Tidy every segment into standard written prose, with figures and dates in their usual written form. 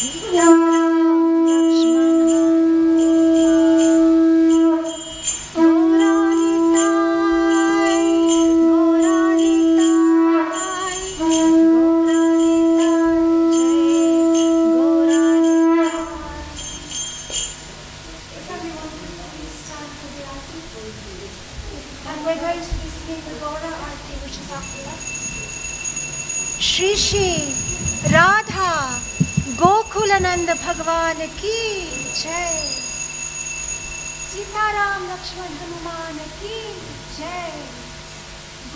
श्री श्री राधा गोकुलानंद भगवान की जय। सीताराम लक्ष्मण हनुमान की जय।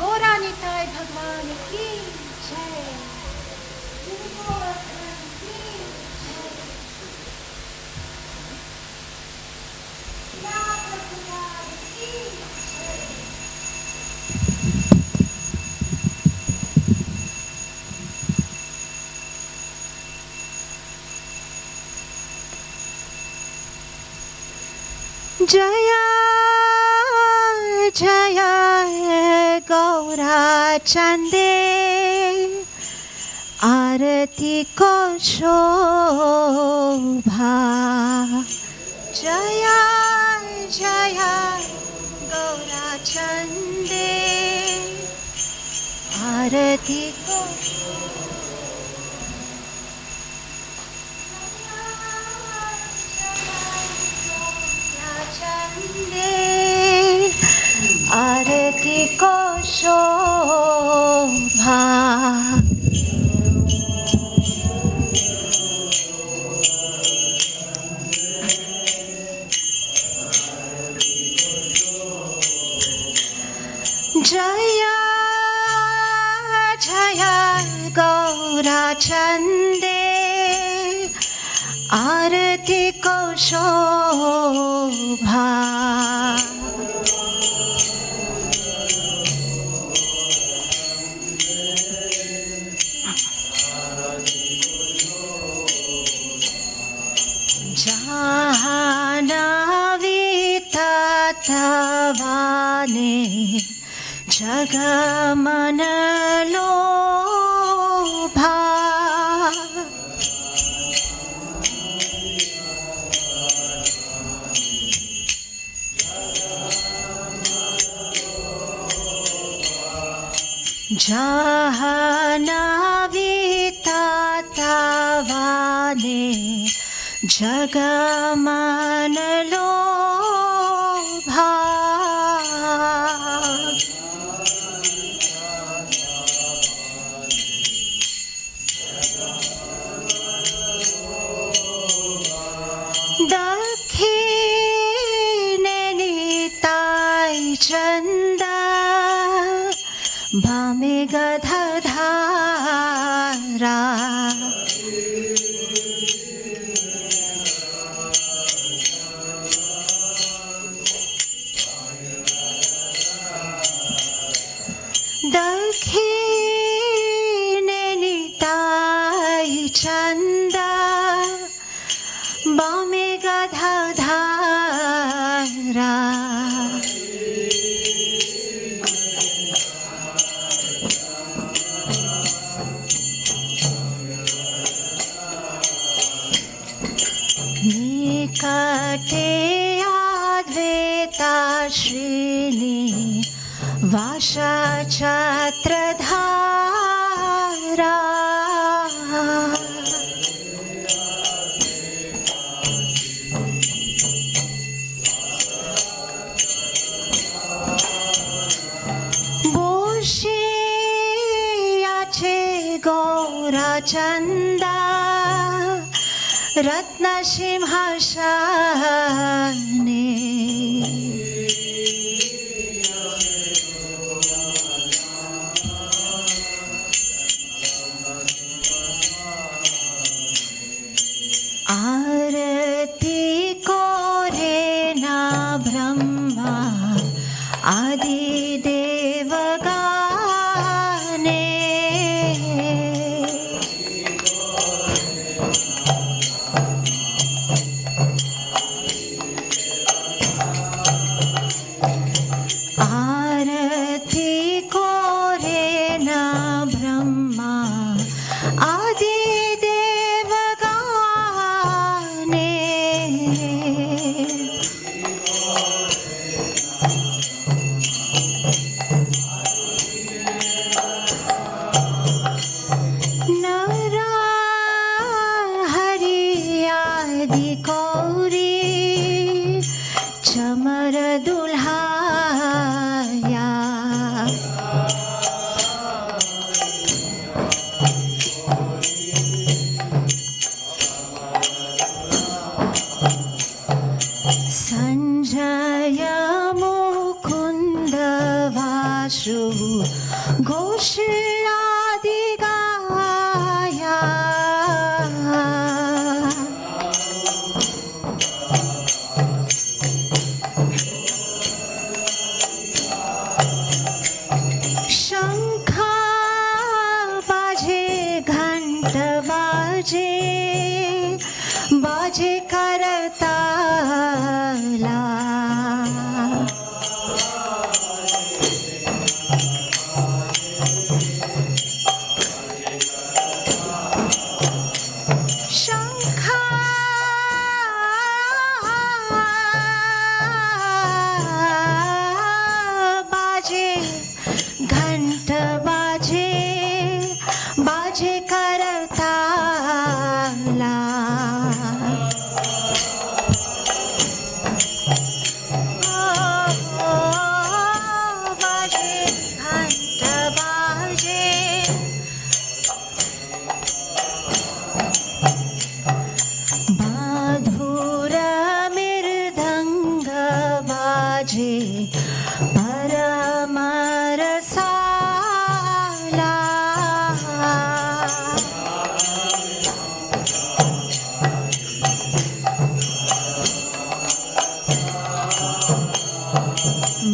गौरा निताय भगवान की जय। जय जय गौरा चंदे आरती को शोभा। जय जय गौरा चंदे आरती को आरती को शोभा। जय जय गौरा चंदे आरती को शोभा। तवाने जगमन लोभा। जहनाविता तवाने जगमन लोभा। दक्षिणे निताय चंदा भामे गदाधारा। दक्षिणे निताय चंदा बामे गदाधारा। निकटे अद्वैता श्रीनि वासचत्रधारा। बोशियाचे गौरा चंदा रत्न सिंहासने। आरती को रे ना ब्रह्मा आदि देवगाने। बाजे करताला शंखा बाजे घंट बाजे बाजे करताला बाजे घंट बाजे मधुर मृदंग बाजे परम रसाला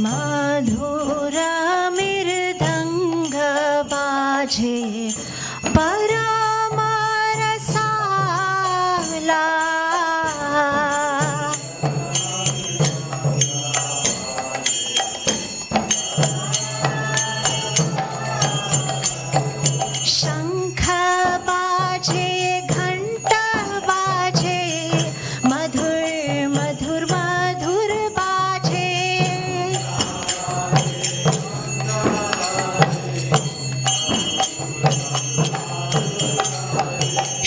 मधुर मृदंग बाजे परम रसाला शंख बाजे घंट बाजे मधुर मधुर मधुर बाजे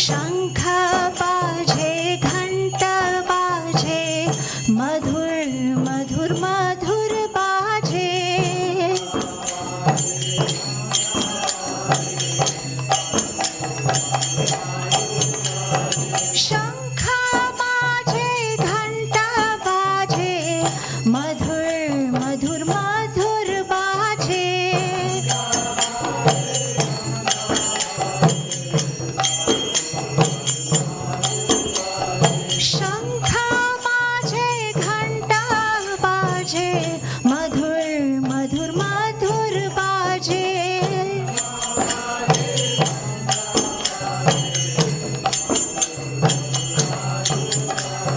शंख बाजे घंट बाजे मधुर मधुर मधुर बाजे शंख बाजे घंट बाजे मधुर मधुर मधुर बाजे शंख बाजे घंट बाजे मधुर मधुर मधुर बाजे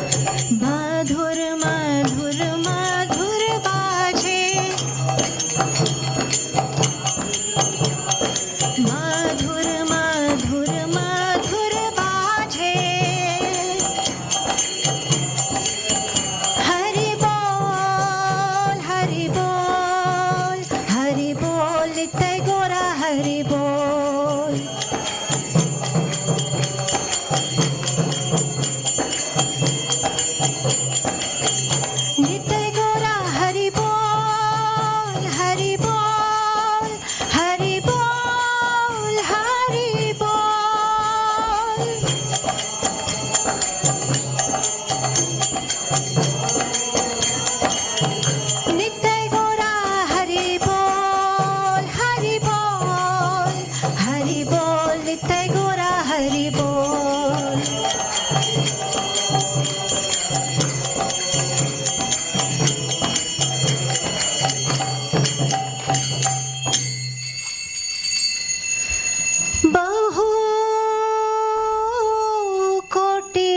मधुर मधुर मधुर बाजे मधुर मधुर मधुर बाजे हरि बोल हरि बोल हरि बोल नित्य गोरा हरि बोल नित्य गोरा हरि बोल हरि बोल हरि बोल हरि बोल नित्य गोरा हरि बोल हरि बोल हरि बोल नित्य गोरा हरि बोल बहु कोटि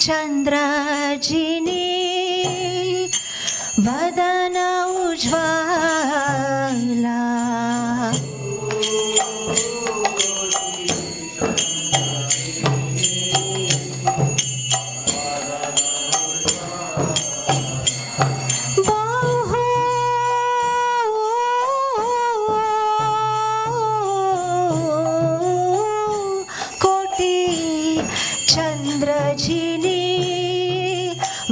चंद्रजिनी वदन उज्ज्वला बहु कोटि चंद्रजिनी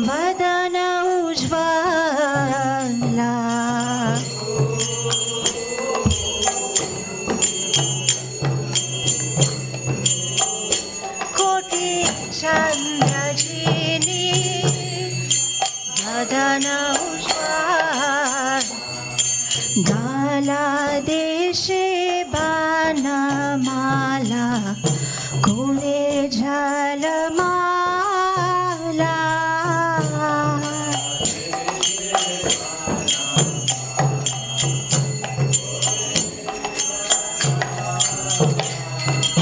वदन उज्ज्वला कोटि चंद्रजिनी वदन उज्ज्वला गाला देशे बाणमाला कोळे जलमाला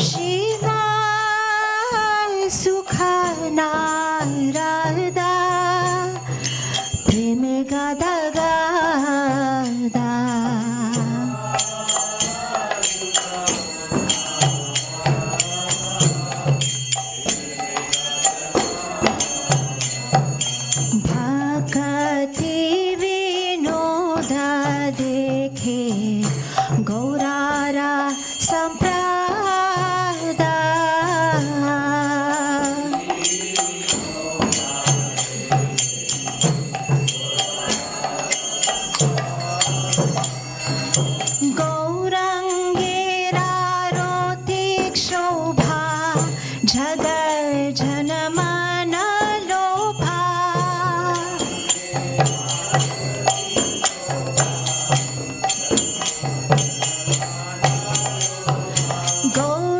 शिवा सुख नारदा प्रेम गदा गदा भक्ति विनोद देखे गौरारा संप्रदा गौरंगेरा रोतिक शोभा जगत जन मन लोभा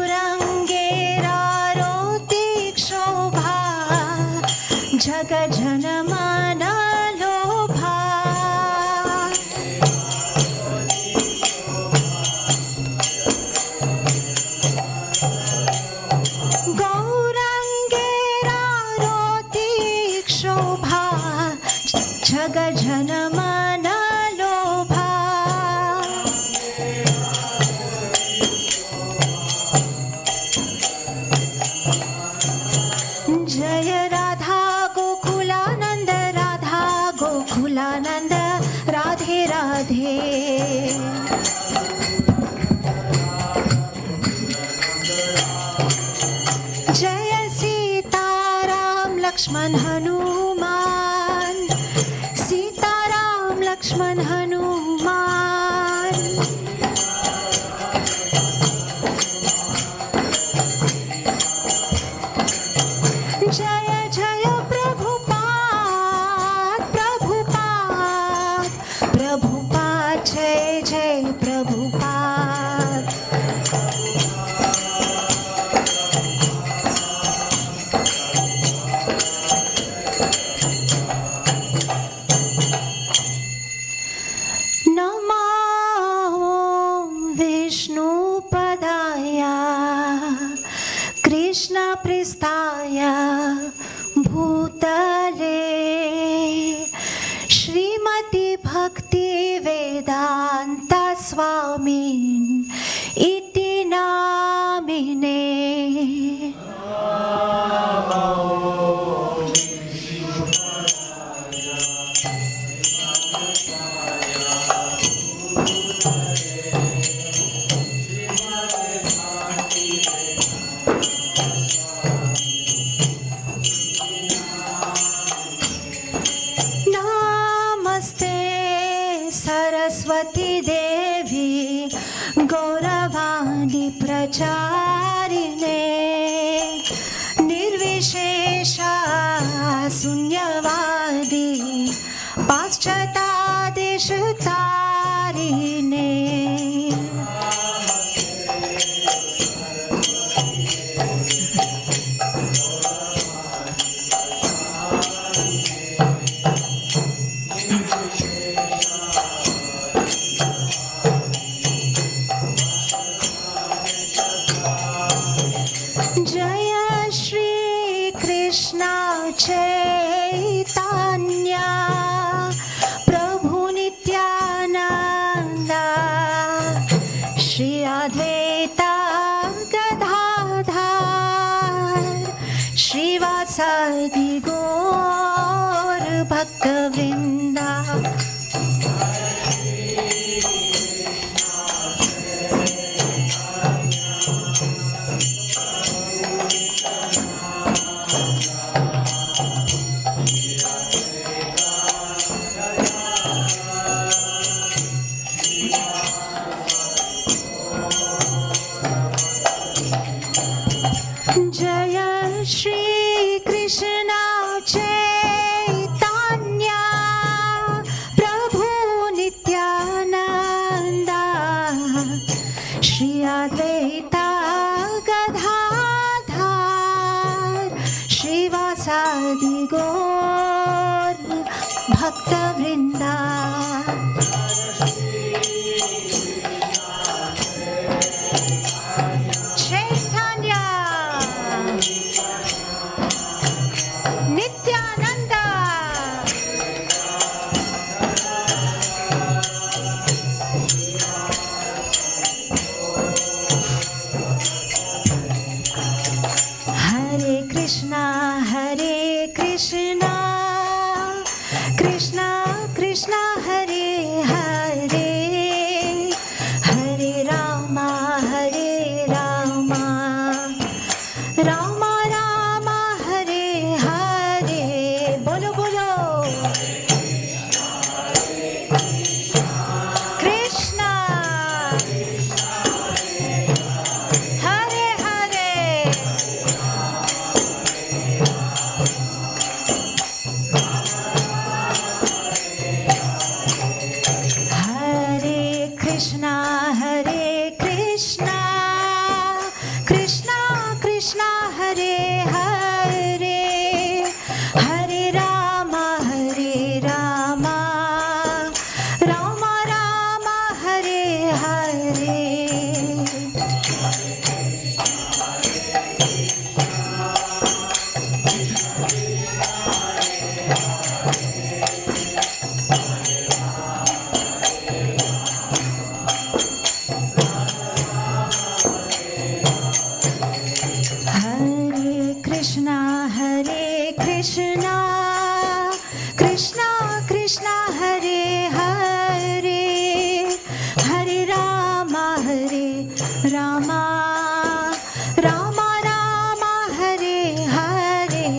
गौरंगेरा रोतिक शोभा जगत जन मन लोभा गौरंगेरा रोतिक शोभा जगत जन मन लोभा जय राधा गोकुलानंद राधे राधे जय सीताराम लक्ष्मण हनुमान सीताराम लक्ष्मण हनुमान जय जय प्रभुपाद प्रभुपाद प्रभुपाद जय जय प्रभुपाद नमो विष्णुपदाय कृष्णप्रेष्ठाय भूतले श्रीमती भक्तिवेदान्त स्वामिन् इति नामिने नमस्ते सरस्वती देवी गौरवाणी प्रचारिणे निर्विशेष शून्यवादी पाश्चात्यादेश तारिणे जय श्री कृष्ण चैतन्य प्रभु नित्यानंद श्री अद्वैत गदाधर श्रीवासादि गौर भक्तवृंदा जय श्री कृष्ण चैतन्य प्रभु नित्यानंद श्री अद्वैत गदाधर श्रीवासादि गौर भक्तवृंदा Krishna, Hare Krishna, Krishna Krishna, Hare Hare, Hare Rama, Hare Rama, Rama Rama, Hare Hare. Bolo bolo. Krishna, Hare Hare, Hare Krishna, Hare Krishna, Krishna Krishna, Hare Hare, Hare Rama, Hare Rama, Rama Rama, Hare Hare. Hare Krishna, Hare Krishna, Krishna Krishna, Hare Hare, Hare Rama, Hare Rama, Rama Rama, Hare Hare.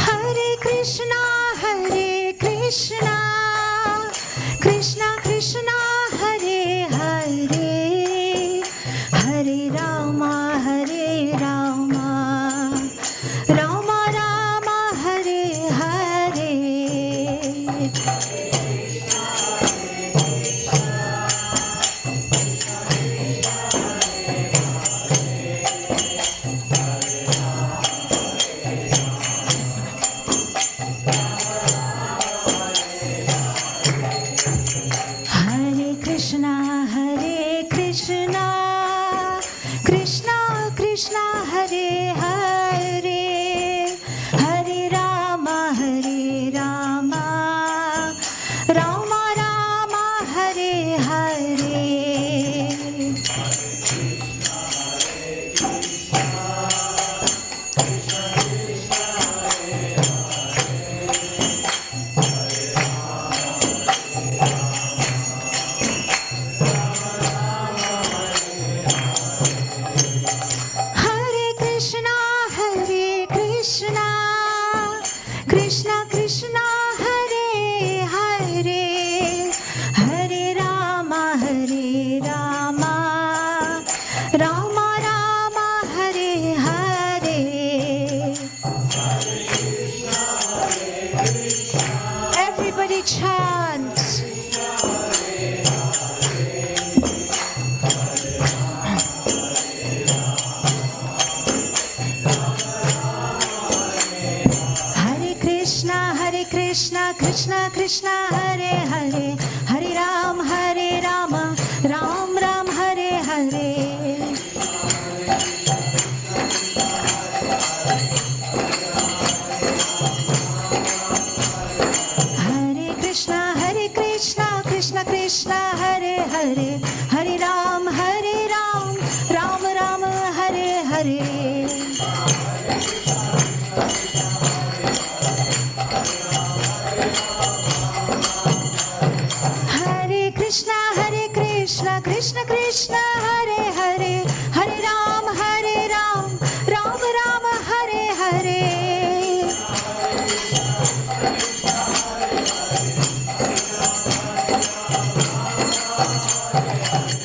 Hare Krishna, Hare Krishna, Krishna Krishna, Hare Hare, Hare Rama, Hare Rama, Rama Rama, Hare Hare. Hare Krishna, Hare Krishna, Krishna Krishna, Hare Hare, Hare Rama, Hare Rama, Rama Rama, Hare Hare. Hare Krishna, Hare Krishna, Krishna Krishna, Hare Hare, Hare Rama, Hare Rama, Rama Rama, Hare Hare. Everybody chant. Hare Krishna, Krishna Krishna, Hare Hare, Hare Ram, Ram Ram, Hare Hare. Hare Krishna, Krishna Krishna, Hare Hare, Hare Ram, Ram Ram, Hare Hare. Hare Krishna, Krishna Krishna, Hare Hare, Hare Ram, Ram Ram, Hare Hare.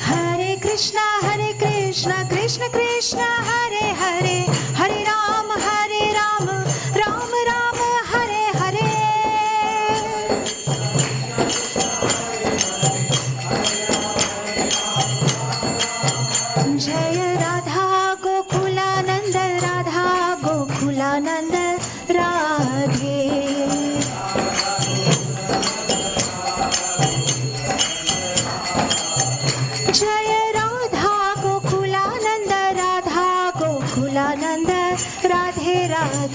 Hare Krishna, Krishna Krishna, Hare Hare, Hare Ram, Ram Ram, Hare Hare. Jai Radha Gokulanand, Radha Gokulanand, Radhe. Jai Radha Gokulanand,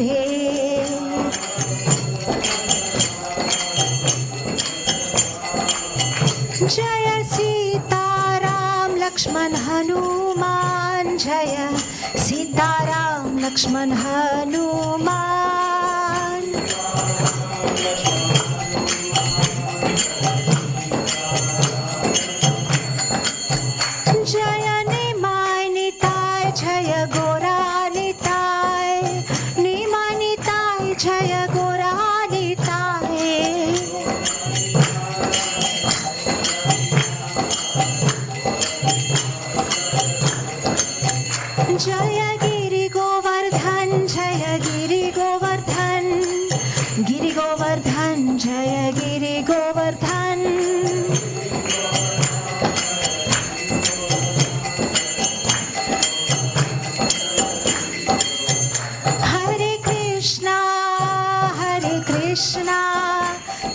Radhe जय सीताराम लक्ष्मण हनुमान जय सीताराम लक्ष्मण हनुमान जय निमाय निताय जय गोरा निताय निमाय निताय जय गोरा निताय जय गिरि गोवर्धन जय गिरि गोवर्धन गिरि गोवर्धन जय गिरि गोवर्धन हरे कृष्णा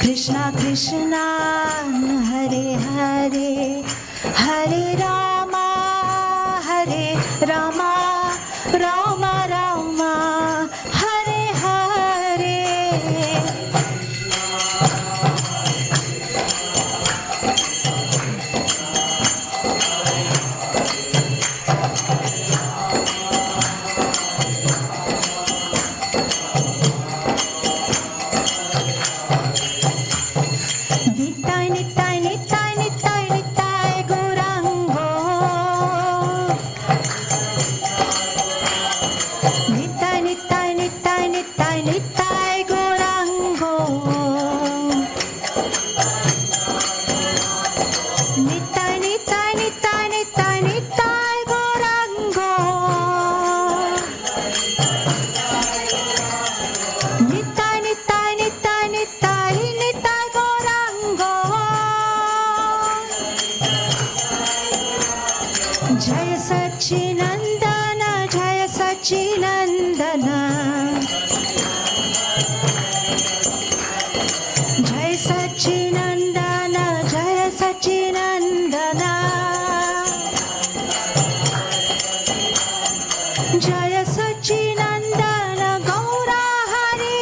कृष्णा कृष्णा हरे हरे हरे रामा राम राम हरे हरे निताय निताय निताय निताय निताय गौरांगो निताय निताय निताय निताय निताय गौरांगो निताय निताय निताय निताय निताय गौरांगो निताय निताय निताय निताय निताय गौरांगो जय सच्चिनंदन जय सच्चिनंदन जय सच्चिनंदन जय सच्चिनंदन जय सच्चिनंदन गौरा हरि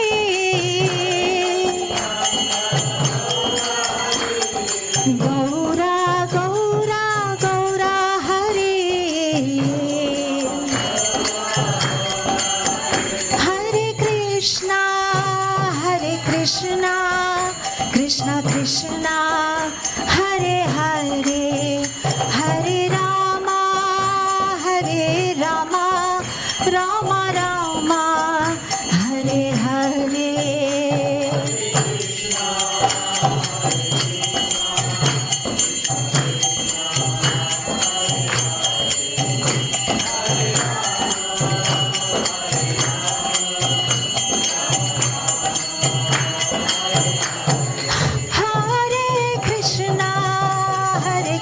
गौरा गौरा गौरा हरि हरे कृष्णा कृष्णा कृष्णा हरे हरे हरे रामा राम राम हरे हरे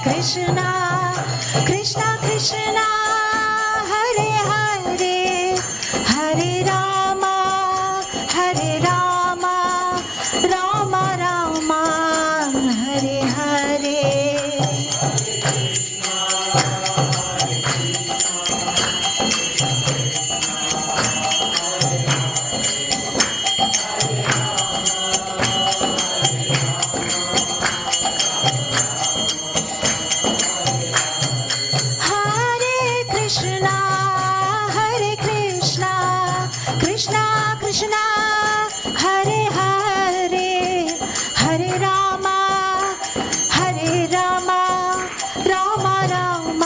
कृष्णा कृष्णा कृष्णा हरे हरे हरे राम राम राम हरे हरे कृष्णा कृष्णा हरे हरे हरे राम राम राम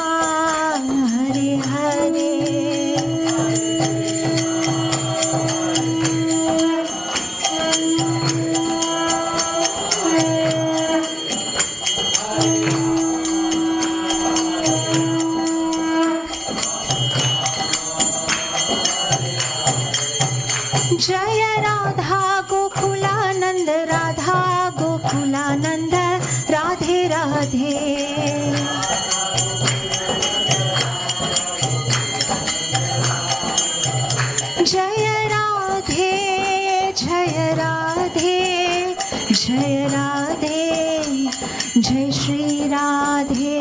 हरे हरे जय राधा गोकुलानंद राधा गोकुलानंद राधे राधे जय राधे जय राधे जय राधे जय Shri Radhe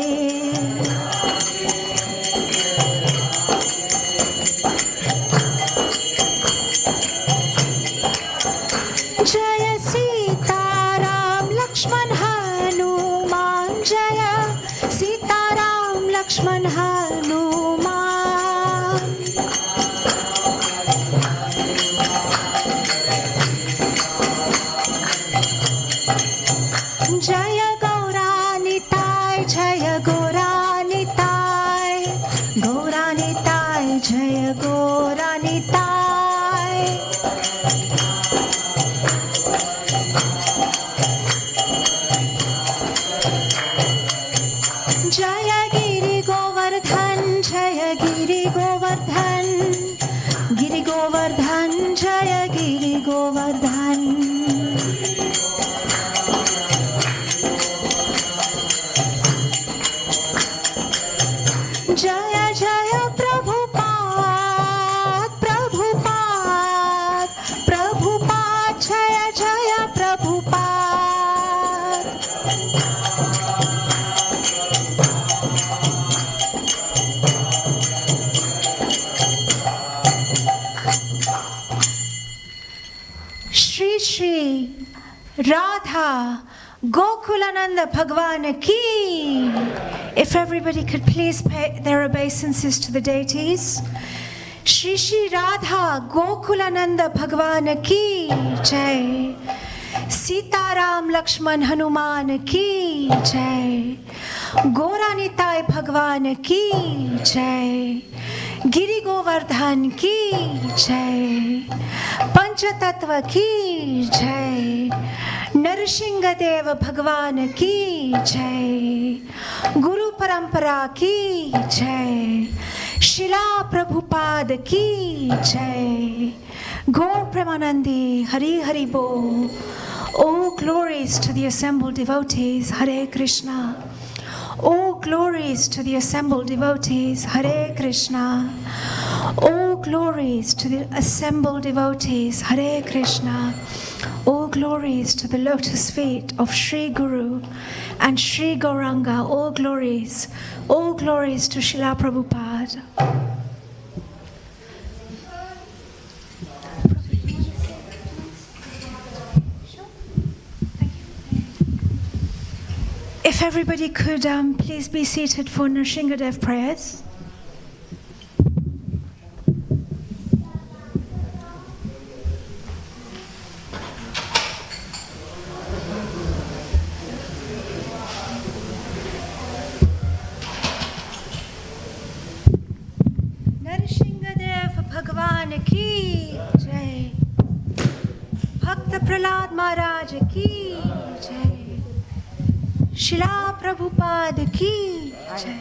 Jaya Gauranitai. Jaya Giri Govardhan, Jaya Giri Govardhan, Giri Govardhan, Jaya Giri Govardhan. Jaya Jaya Prabhupada, Prabhupada, Prabhupada, Jaya Jaya Prabhupada. Shri Shri Radha Gokulananda Bhagwan ki. If everybody could please pay their obeisances to the deities. Shri Shri Radha Gokulananda Bhagwan ki jai. Sitaram Lakshman Hanuman ki jai. Gauranitai Bhagwan ki jai. Giri Govardhan ki jai. Panchatattva ki jai. Narsingadeva Bhagwan ki jai. Guru Parampara ki jai. Srila Prabhupada ki jai. Gaur Premanandi Hari Hari Bol. All glories to the assembled devotees. Hare Krishna. All glories to the assembled devotees. Hare Krishna. All glories to the assembled devotees. Hare Krishna. All glories to the lotus feet of Sri Guru and Sri Gauranga. All glories to Srila Prabhupada. If everybody could please be seated for Nrsingadev prayers. Nrsingadev Bhagwan ki jai. Bhakta Prahlad Maharaj ki jai. Srila Prabhupada ki jai.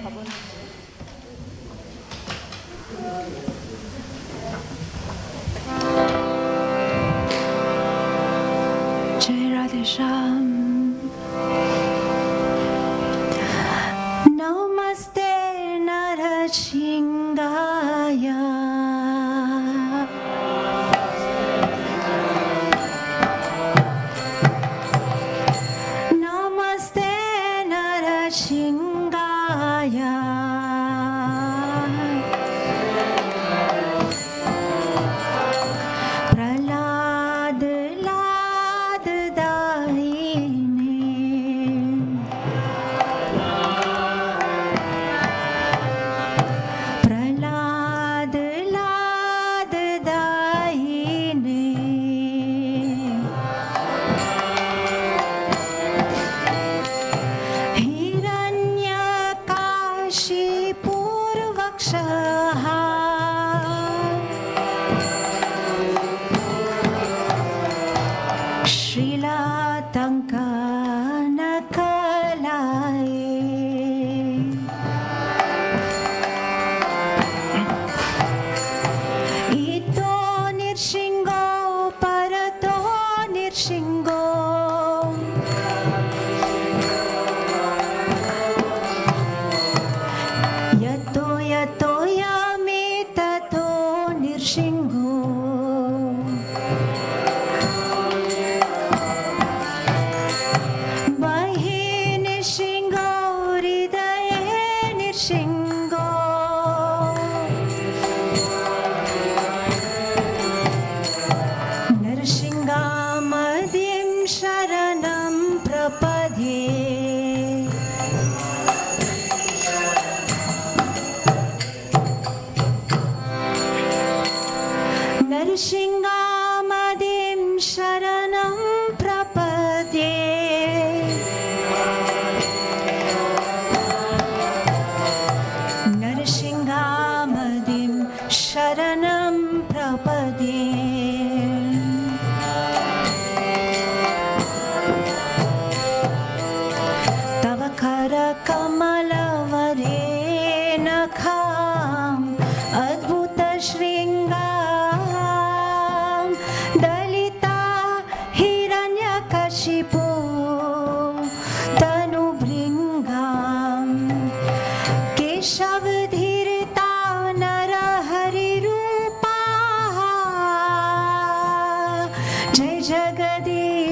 Jai Radhe Shyam. Namaste Narasingaya. Prahlad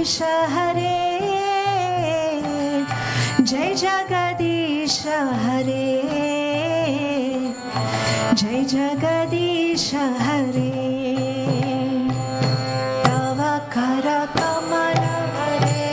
Jagadish Hare, Jai Jagadish Hare, Jai Jagadish Hare. Tava Kara Kamala Hare.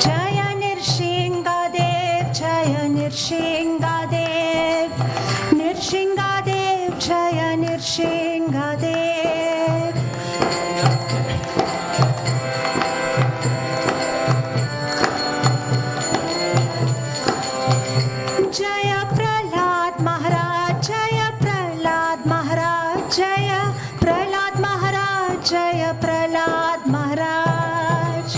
Jaya Nirshingadev, Jaya Nirshingadev, Nirshingadev, Jaya Nirshingadev. Jaya Prahlad Maharaj, Jaya Prahlad Maharaj, Jaya Prahlad Maharaj, Jaya Prahlad Maharaj.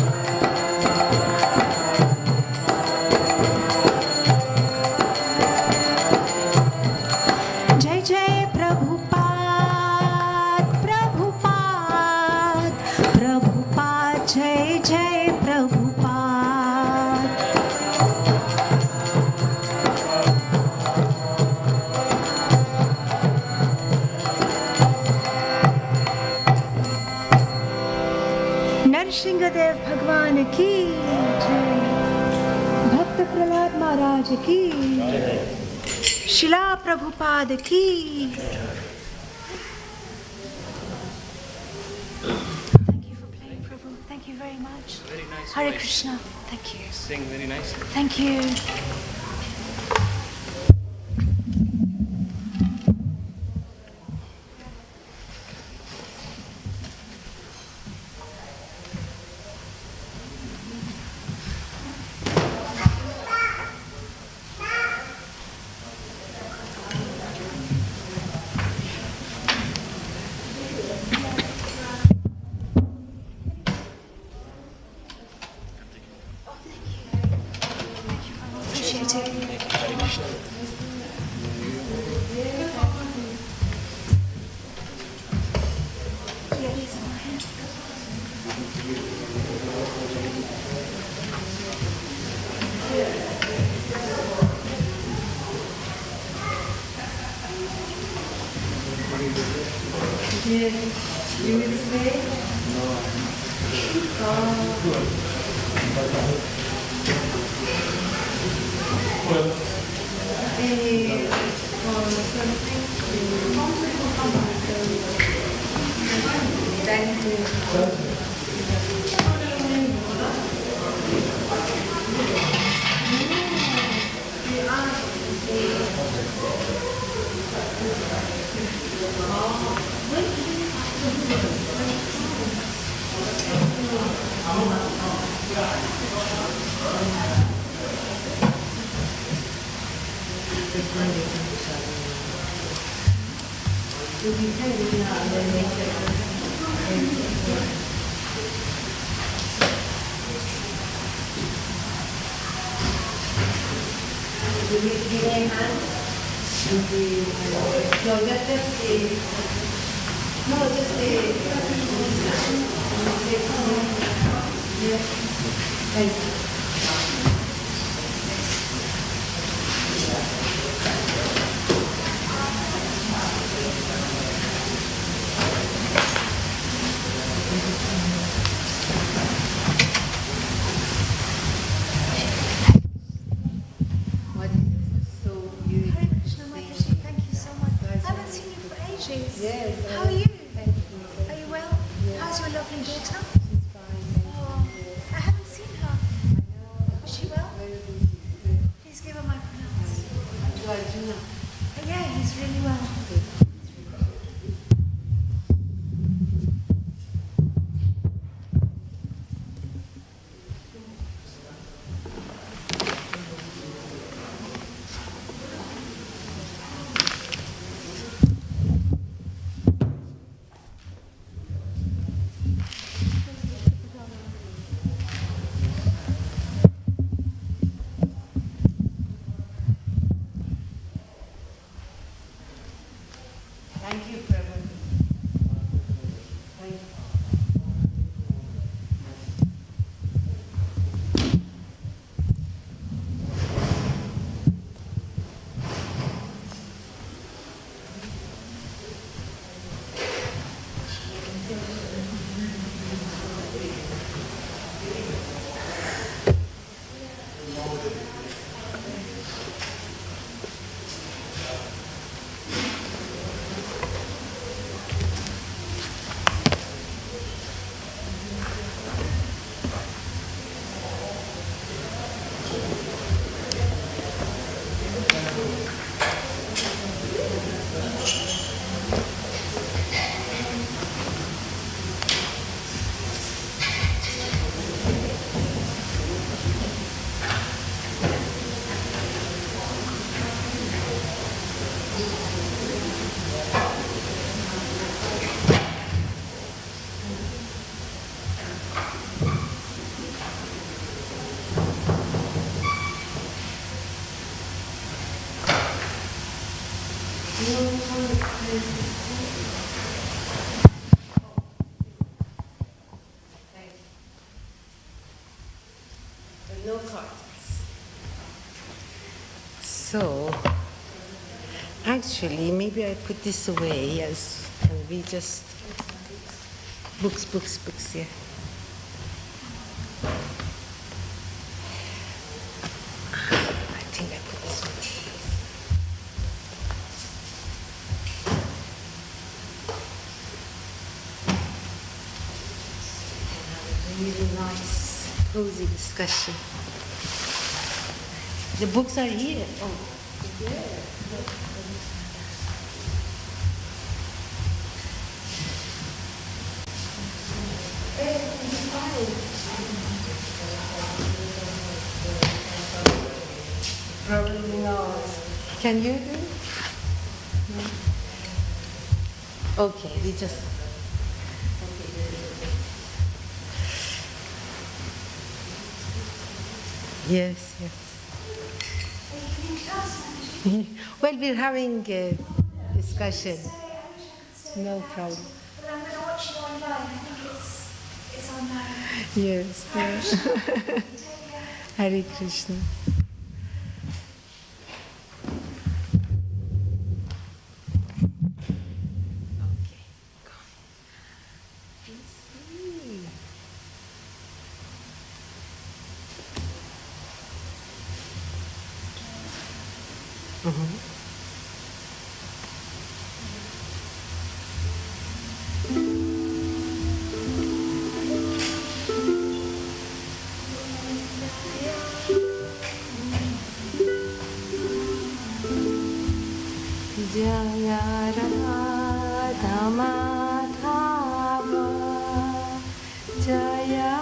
Jai Jai Prabhupada, Prabhupada, Prabhupada, Jai Jai Prabhupada. Narsinghadev Bhagwan ki jai. Bhakta Prahlad Maharaj ki jai. Shila Prabhupada ki. Thank you for playing, Prabhu. Thank you very much. Very nice Hare voice. Krishna. Thank you. Sing very nicely. Thank you. Appreciate it. Hare Krishna. Yeah, these are my hands. Hare Krishna, Mataji. Thank you so much. I haven't seen you for ages. Yes. How are you? Thank you. Are you well? Yes. How's your lovely daughter? She's fine. Oh, I haven't seen her. Is she well? Very busy. Please give her my pronouns. Georgina. Yeah, he's really well. Thank you, Prabhu. Thank you. But no cards. So, actually, maybe I put this away as, and we just, books, yeah. I think I put this one. Really nice, cozy discussion. The books are here. Oh, yeah. Probably not. Can you do it? No? Okay, we just. Yes. Well, we're having a discussion. No problem. But I'm going to watch you online. I think it's online. Yes. Hare Krishna. Okay, go. Let's see. Jaya Radha Madhava Jaya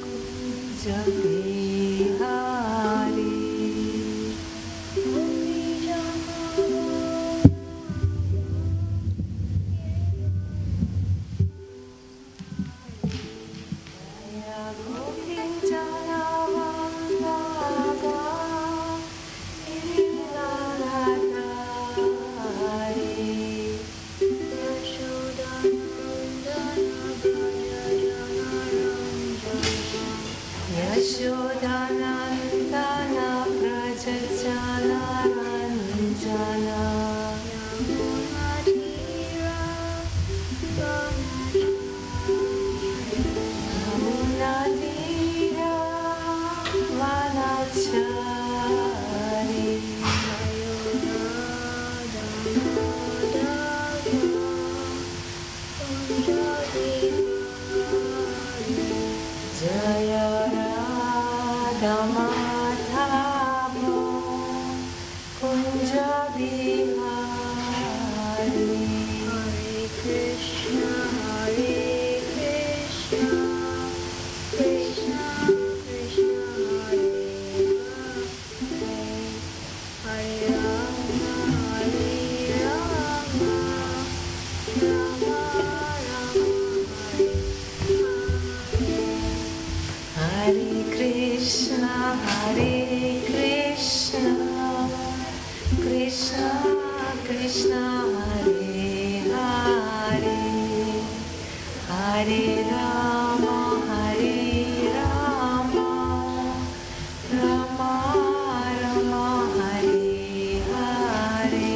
Kunja Bihari Jaya Govinda Vallabha Yashodanandana Prajachala Ranjana Yamunadira Vanachari Jaya Radha Madhava Kunja Bihari Hare Krishna Krishna Krishna Hare Rama Rama Hare Krishna Krishna Krishna Hare Hare Rama, Hare Rama, Rama Rama, Hare Hare.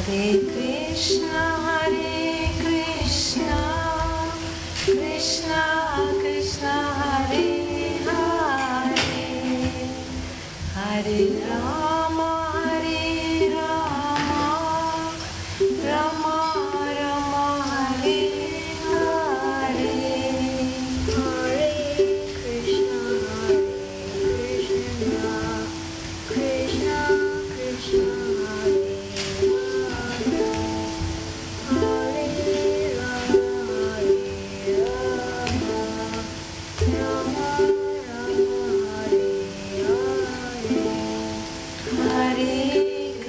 Hare Krishna, Hare Krishna, Krishna Krishna, Hare Hare, Hare Rama, Hare Rama, Rama Rama, Hare Hare. Hare Krishna, Krishna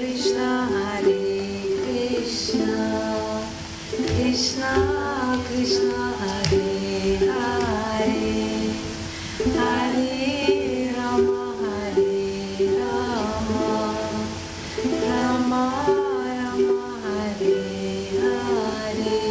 Krishna, Hare Krishna Krishna, Hare Hare, Hare Rama, Hare Rama, Rama Rama, Hare Hare.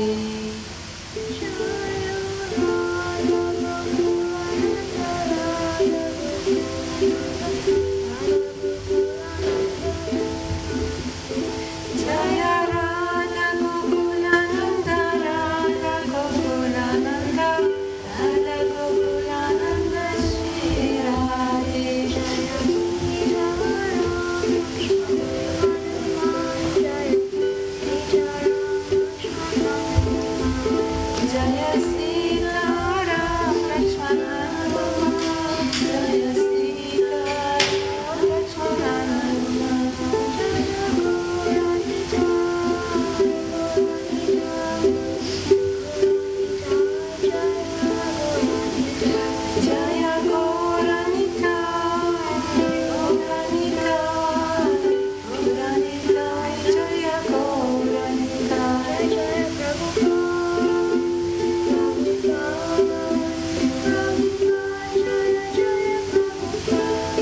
Jaya Radha Gokulananda, Radha Gokulananda, Radha Gokulananda, Shri Radhe. Jaya Sita Ram Lakshmana, Jaya Sita Ram Lakshmana. Jaya Gauranita, Gauranita, Gauranita, Jaya Gauranita, Jaya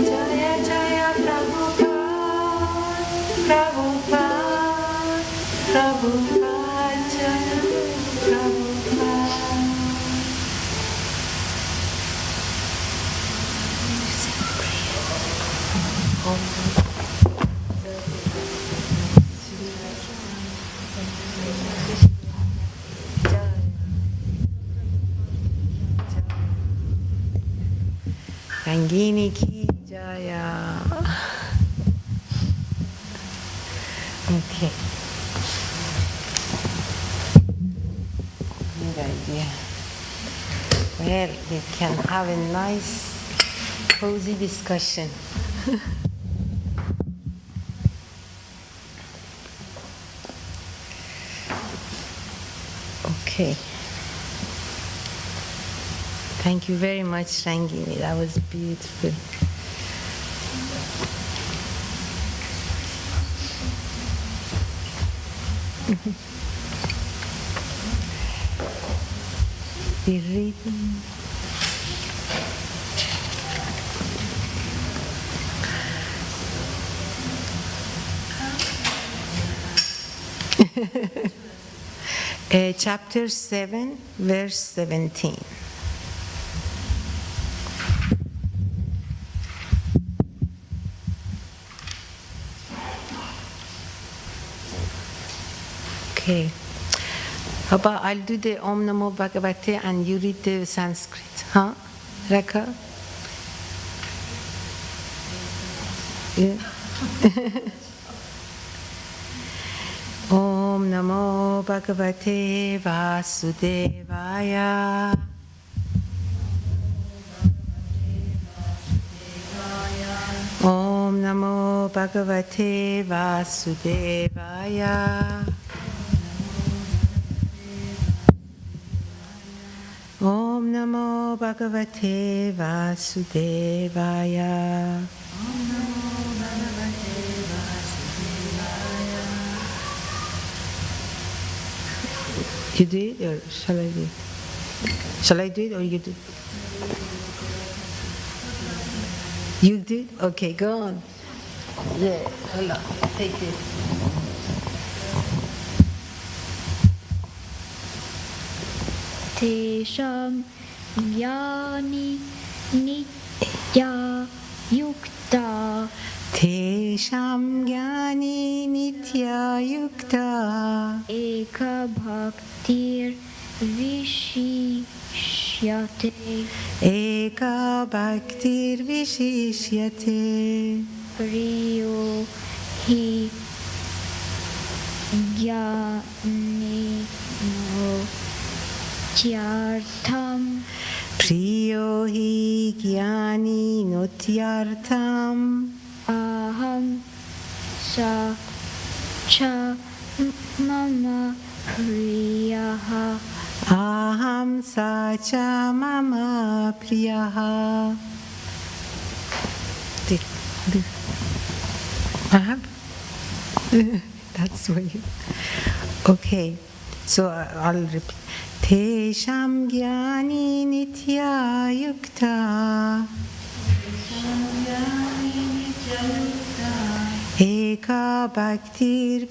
Jaya Jaya Prabhupada, Prabhupada, Prabhupada, Jaya Prabhupada. Rangini ki jaya. Okay. Good idea. Well, we can have a nice, cozy discussion. Okay. Thank you very much, Rangini. That was beautiful. The rhythm. Chapter 7, verse 17. Okay. How about I'll do the Om Namo Bhagavate and you read the Sanskrit, huh? Raka? Yeah. Om Namo Bhagavate Vasudevaya. Om Namo Bhagavate Vasudevaya. Om Namo Bhagavate Vasudevaya. You do it or shall I do it? Shall I do it or you do it? You do it? Okay, go on. Yeah, hold on. Take this. Tesham yani nitya yukta Tesham gyani nitya yukta eka bhaktir vishishyate eka bhaktir vishishyate priyo hi gyani no tyartham priyo hi gyani notyartham aham sa cha mama priyaha aham sacha mama priyaha. I have. That's why you. Okay, so I'll repeat. Tesham gyani nitya yukta eka bhaktir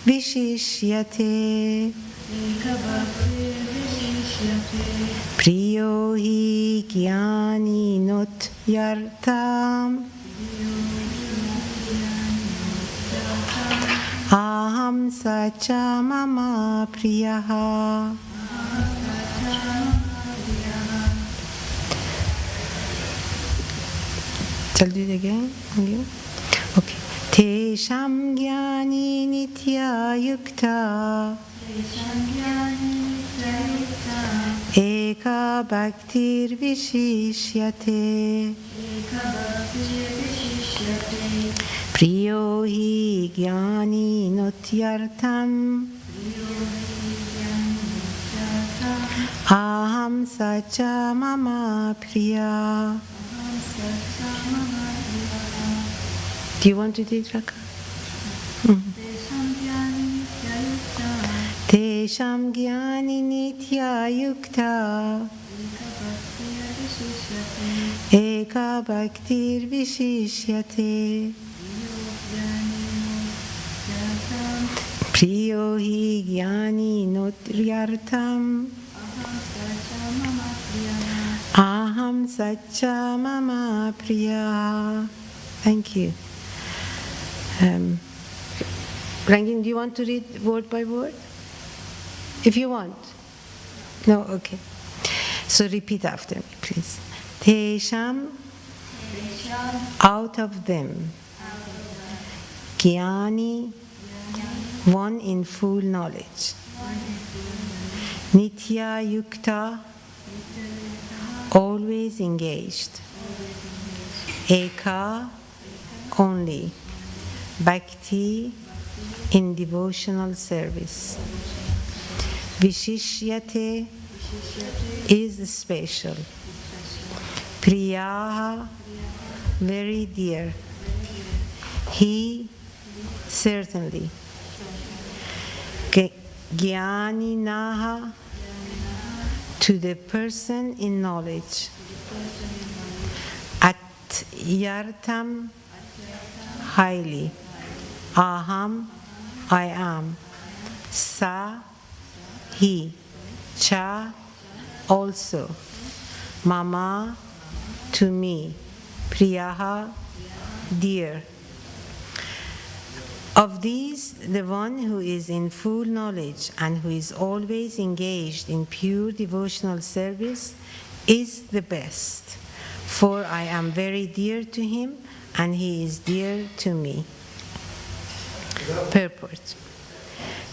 vishishyate priyo hi gyani notyartham aham sacha mama priyaha. Shall I do it again? Okay. Tesham gyani nitya yukta eka bhaktir vishishyate priyo hi gyani notyartham aham sacha mama priya. Do you want to do it, Raka? Tesham gyani nitya yukta eka bhaktir vishishyate priyo hi gyani notyartham aham sacha mama priya. Thank you. Rangin, do you want to read word by word? If you want. No? Okay. So repeat after me, please. Tesham, out of them. Gyani, one in full knowledge. Nitya yukta, always engaged. Eka, only. Bhakti, in devotional service. Vishishyate is special. Priyaha, very dear. He, certainly. Jnaninaha, to the person in knowledge. Atyartham, highly. Aham, I am. Sa, he. Cha, also. Mama, to me. Priyaha, dear. Of these, the one who is in full knowledge and who is always engaged in pure devotional service is the best, for I am very dear to him and he is dear to me. Purport.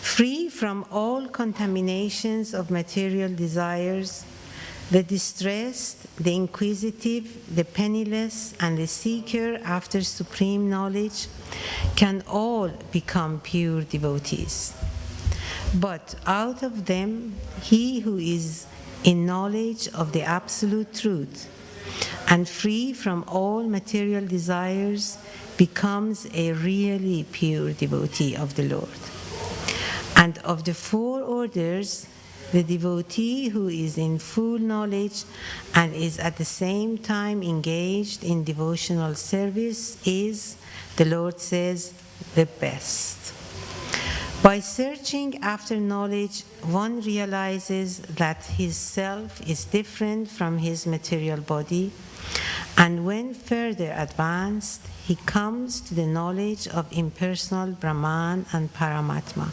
Free from all contaminations of material desires, the distressed, the inquisitive, the penniless, and the seeker after supreme knowledge can all become pure devotees. But out of them, he who is in knowledge of the absolute truth and free from all material desires becomes a really pure devotee of the Lord. And of the four orders, the devotee who is in full knowledge and is at the same time engaged in devotional service is, the Lord says, the best. By searching after knowledge, one realizes that his self is different from his material body, and when further advanced, he comes to the knowledge of impersonal Brahman and Paramatma.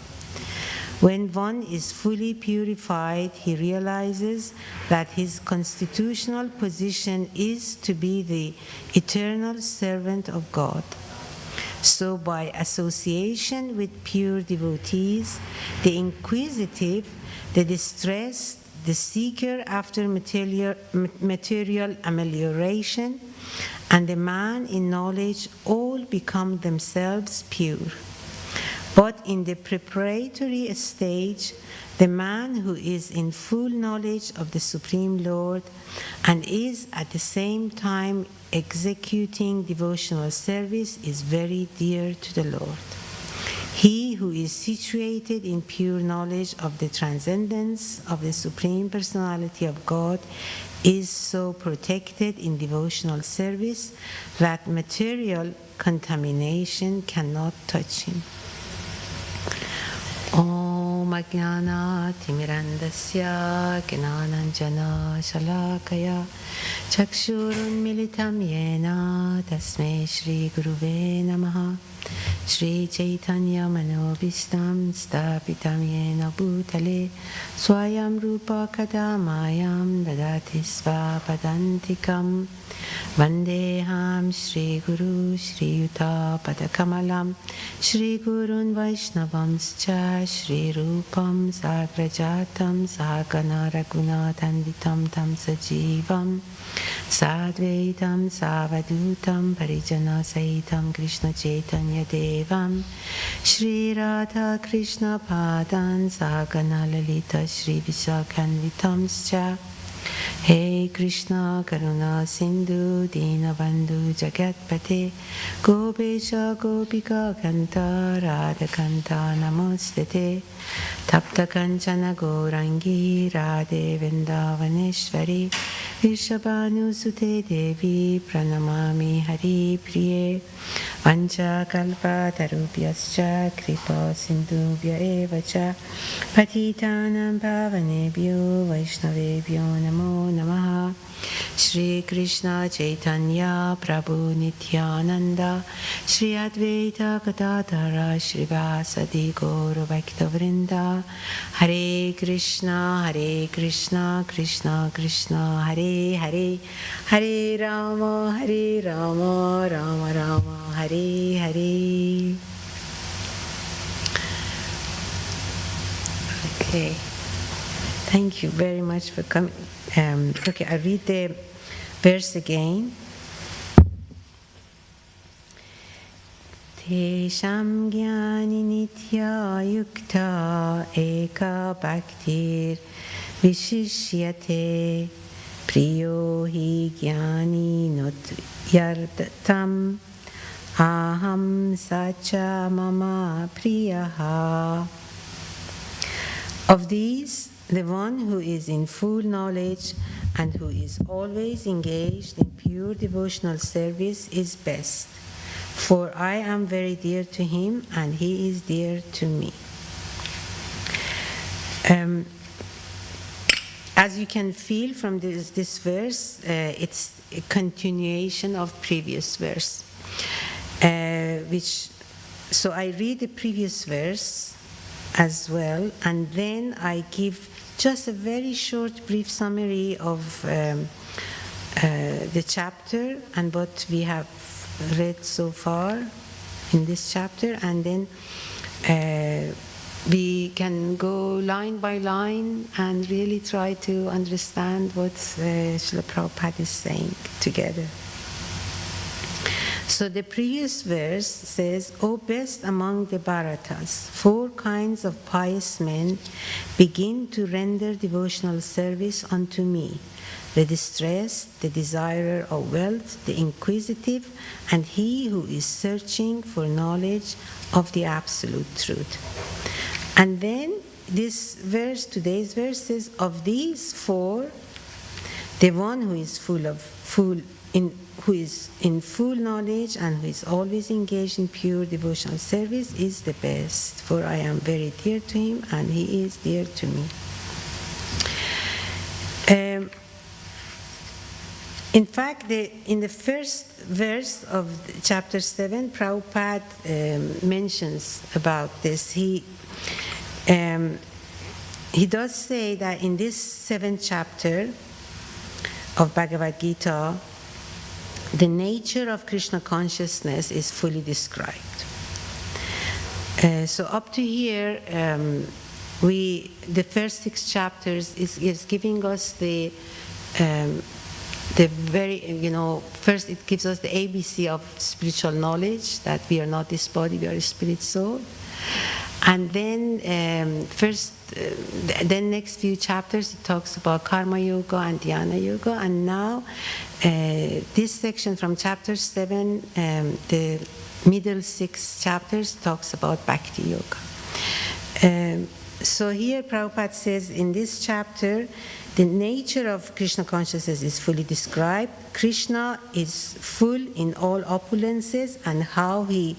When one is fully purified, he realizes that his constitutional position is to be the eternal servant of God. So by association with pure devotees, the inquisitive, the distressed, the seeker after material amelioration, and the man in knowledge all become themselves pure. But in the preparatory stage, the man who is in full knowledge of the Supreme Lord and is at the same time executing devotional service is very dear to the Lord. He who is situated in pure knowledge of the transcendence of the Supreme Personality of God is so protected in devotional service that material contamination cannot touch him. Om Ajnana Timirandasya Gnananjana Shalakaya Chakshurun Militam Yena Tasmai Shri Guruve Namaha Shri Chaitanya Manobhistam Stapitam Yena Bhutale Swayam Rupa Kadamayam Dadati Svapadantikam Vandeham Shri Guru Shri Yuta Padakamalam Shri Gurun Vaishnavamscha Shri Rupam Sagrajatam Sahagana Raghunathanditam Tam Sajivam Sadvaitam Savadutam Parijana Sahitam Krishna Chaitanya Devam Shri Radha Krishna Padan Sahagana Lalita Shri Vishakhanvitamscha Hey Krishna Karuna Sindhu Dinabandhu Jagatpate Gopesha Gopika Kanta Radha Kanta Namostate Tapta Kanchana Gourangi Radhe Vrindavaneshwari Vishabhanu Sute Devi Pranamami Hari Priye Vancha Kalpa Tarubhyascha Kripa Sindhubhya Evacha Patitanam Pavanebhyo Vaishnavebhyo Namo Namaha Shri Krishna Chaitanya Prabhu Nityananda Shri Advaita Gadadhara Shri Vasadi Gaura Bhaktavrinda Hare Krishna Krishna Krishna Hare Hare Hare Rama Rama Rama Hare Hare. Okay. Thank you very much for coming. Okay, I read the verse again. Tesham jnani nitya yukta eka bhaktir vishishyate priyo hi jnani not yardatam aham sacha mama priyaha. Of these, the one who is in full knowledge and who is always engaged in pure devotional service is best, for I am very dear to him and he is dear to me. As you can feel from this verse, it's a continuation of previous verse. So I read the previous verse as well, and then I give just a very short, brief summary of the chapter and what we have read so far in this chapter, and then we can go line by line and really try to understand what Srila Prabhupada is saying together. So the previous verse says, O best among the Bharatas, 4 kinds of pious men begin to render devotional service unto me: the distressed, the desirer of wealth, the inquisitive, and he who is searching for knowledge of the absolute truth. And then this verse, today's verse says, of these four, the one who is who is in full knowledge and who is always engaged in pure devotional service is the best, for I am very dear to him and he is dear to me. In fact, in the first verse of chapter 7, Prabhupada mentions about this. He does say that in this 7th chapter of Bhagavad Gita, the nature of Krishna consciousness is fully described. So up to here, the first 6 chapters is giving us the very, first it gives us the ABC of spiritual knowledge, that we are not this body, we are a spirit soul. And then then next few chapters it talks about karma yoga and dhyana yoga. And now this section from chapter 7, the middle 6 chapters talks about bhakti yoga. So here Prabhupada says in this chapter, the nature of Krishna consciousness is fully described. Krishna is full in all opulences, and how he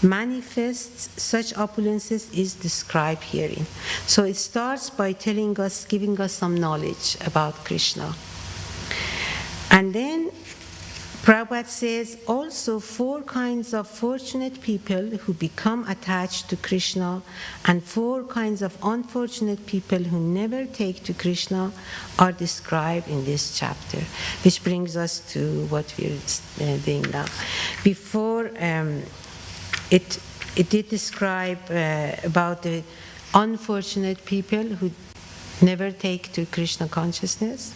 manifests such opulences is described herein. So it starts by giving us some knowledge about Krishna. And then Prabhupada says also 4 kinds of fortunate people who become attached to Krishna and 4 kinds of unfortunate people who never take to Krishna are described in this chapter, which brings us to what we're doing now. Before, it did describe about the unfortunate people who never take to Krishna consciousness.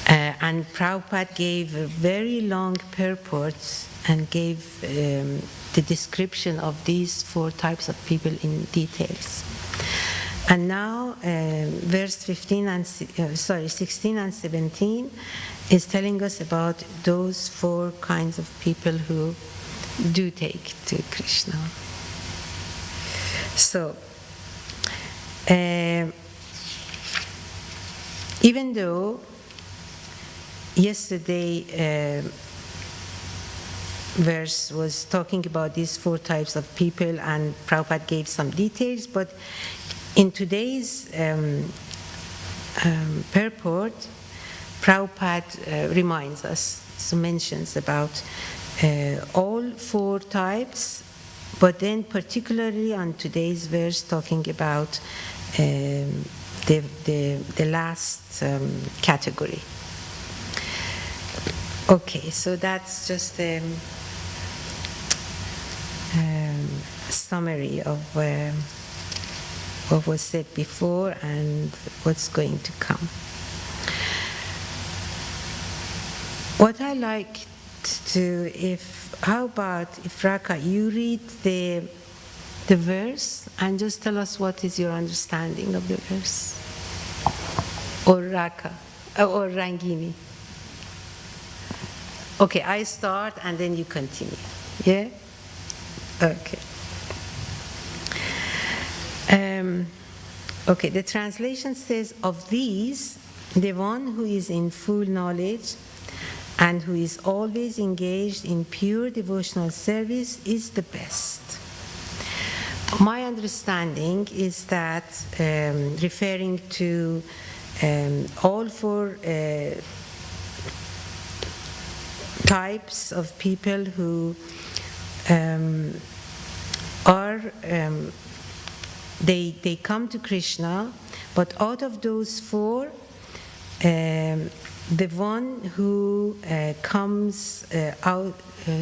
And Prabhupada gave very long purports and gave the description of these 4 types of people in details. And now, verse 16 and 17 is telling us about those 4 kinds of people who do take to Krishna. So, even though yesterday verse was talking about these 4 types of people and Prabhupada gave some details, but in today's purport, Prabhupada reminds us, so mentions about all 4 types, but then particularly on today's verse talking about the last category. Okay, so that's just a summary of what was said before and what's going to come. What I like to, how about if Raka, you read the verse and just tell us what is your understanding of the verse, or Raka, or Rangini. Okay, I start and then you continue. Yeah? Okay. Okay, the translation says, of these, the one who is in full knowledge and who is always engaged in pure devotional service is the best. My understanding is that referring to all 4 types of people who they come to Krishna, but out of those 4, the one who comes out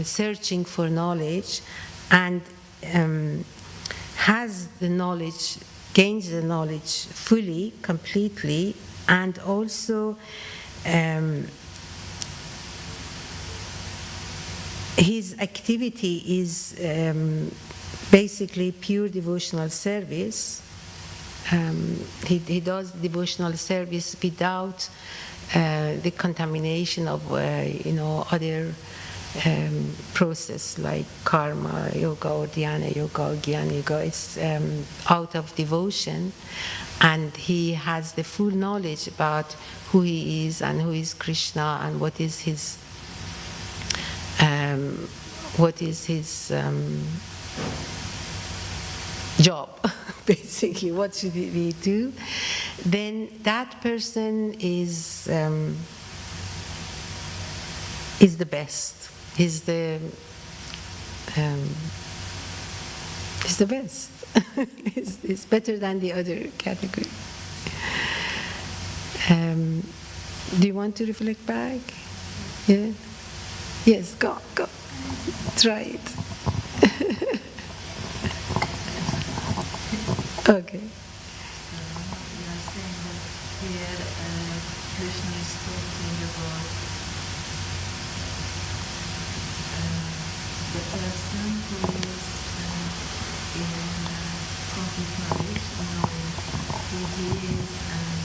searching for knowledge and has the knowledge, gains the knowledge fully, completely, and also his activity is basically pure devotional service. He does devotional service without the contamination of other process like karma yoga or dhyana yoga or jnana yoga. It's out of devotion, and he has the full knowledge about who he is and who is Krishna and what is his job, basically. What should we do? Then that person is the best. Is the best. Is better than the other category. Do you want to reflect back? Yeah. Yes. Go. Try it. Okay. You are saying that here Krishna is talking about the person who is in complete knowledge, knowing who he is and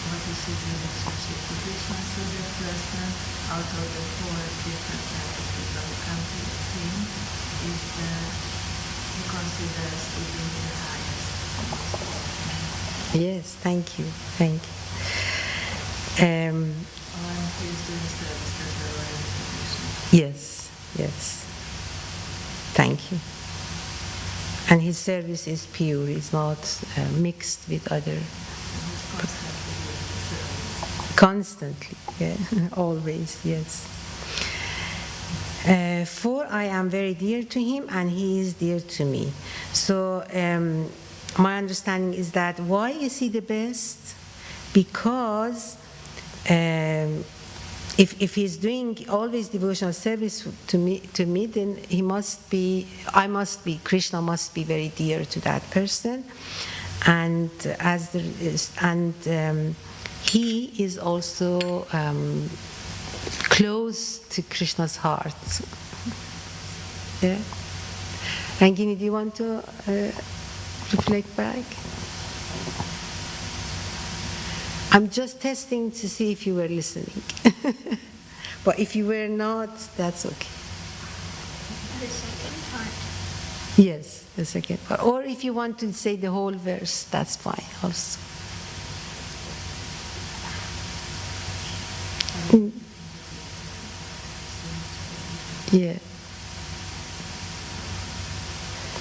what is his relationship to Krishna. So that person, out of the four different categories of the country thing, is he considers to be the highest. Yes. Thank you. And he is doing service as well as Krishna. Yes. Thank you. And his service is pure. It's not mixed with other. Constantly, yeah, always, yes. For I am very dear to him and he is dear to me. So my understanding is that why is he the best? Because if he's doing always devotional service to me, then Krishna must be very dear to that person, and he is also close to Krishna's heart. Yeah. Rangini, do you want to reflect back? I'm just testing to see if you were listening. But if you were not, that's okay. The second part. Yes, the second part. Or if you want to say the whole verse, that's fine also. Yeah.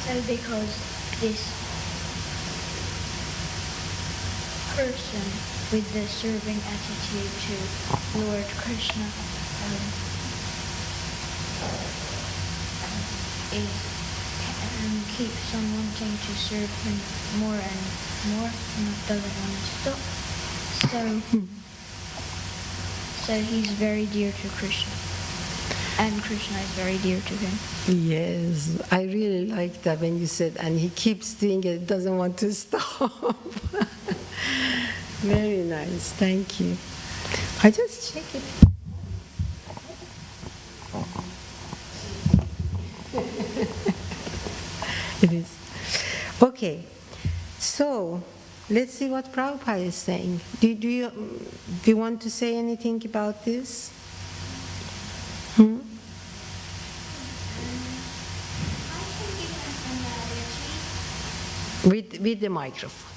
So because this person with the serving attitude to Lord Krishna keeps on wanting to serve him more and more and doesn't want to stop. So he's very dear to Krishna. And Krishna is very dear to him. Yes, I really like that when you said, and he keeps doing it, doesn't want to stop. Very nice, thank you. I just check it. It is. Okay, so let's see what Prabhupada is saying. Do you want to say anything about this? With the microphone.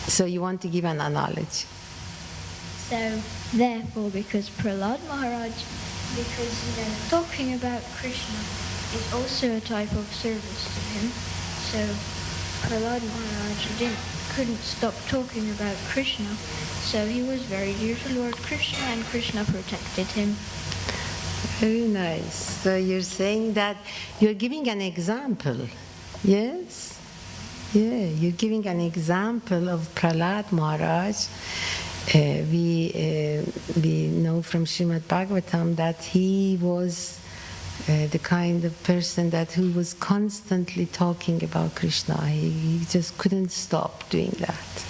So you want to give an analogy? So therefore, because Prahlad Maharaj, talking about Krishna is also a type of service to him. So Prahlad Maharaj couldn't stop talking about Krishna. So he was very dear to Lord Krishna, and Krishna protected him. Very nice. So you're saying that you're giving an example, yes? Yeah, you're giving an example of Prahlad Maharaj. We know from Srimad Bhagavatam that he was the kind of person who was constantly talking about Krishna. He just couldn't stop doing that.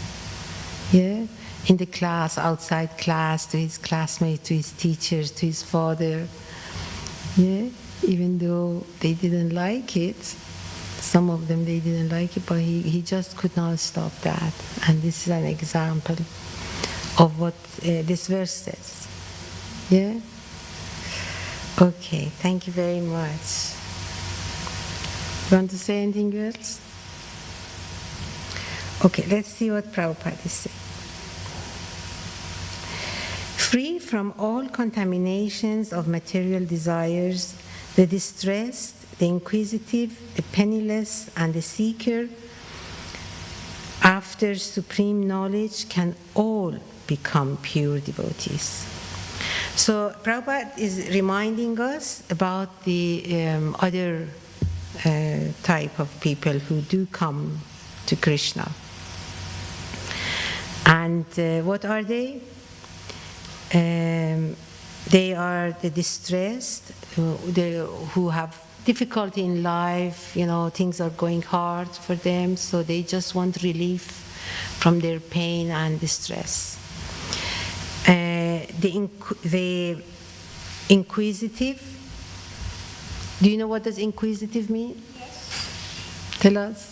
Yeah? In the class, outside class, to his classmates, to his teachers, to his father. Yeah? Even though they didn't like it, some of them they didn't like it, but he just could not stop that. And this is an example of what this verse says. Yeah? Okay, thank you very much. You want to say anything else? Okay, let's see what Prabhupada is saying. Free from all contaminations of material desires, the distressed, the inquisitive, the penniless, and the seeker after supreme knowledge can all become pure devotees. So Prabhupada is reminding us about the other type of people who do come to Krishna. And what are they? They are the distressed, who have difficulty in life, things are going hard for them, so they just want relief from their pain and distress. The inquisitive, do you know what does inquisitive mean? Yes. Tell us.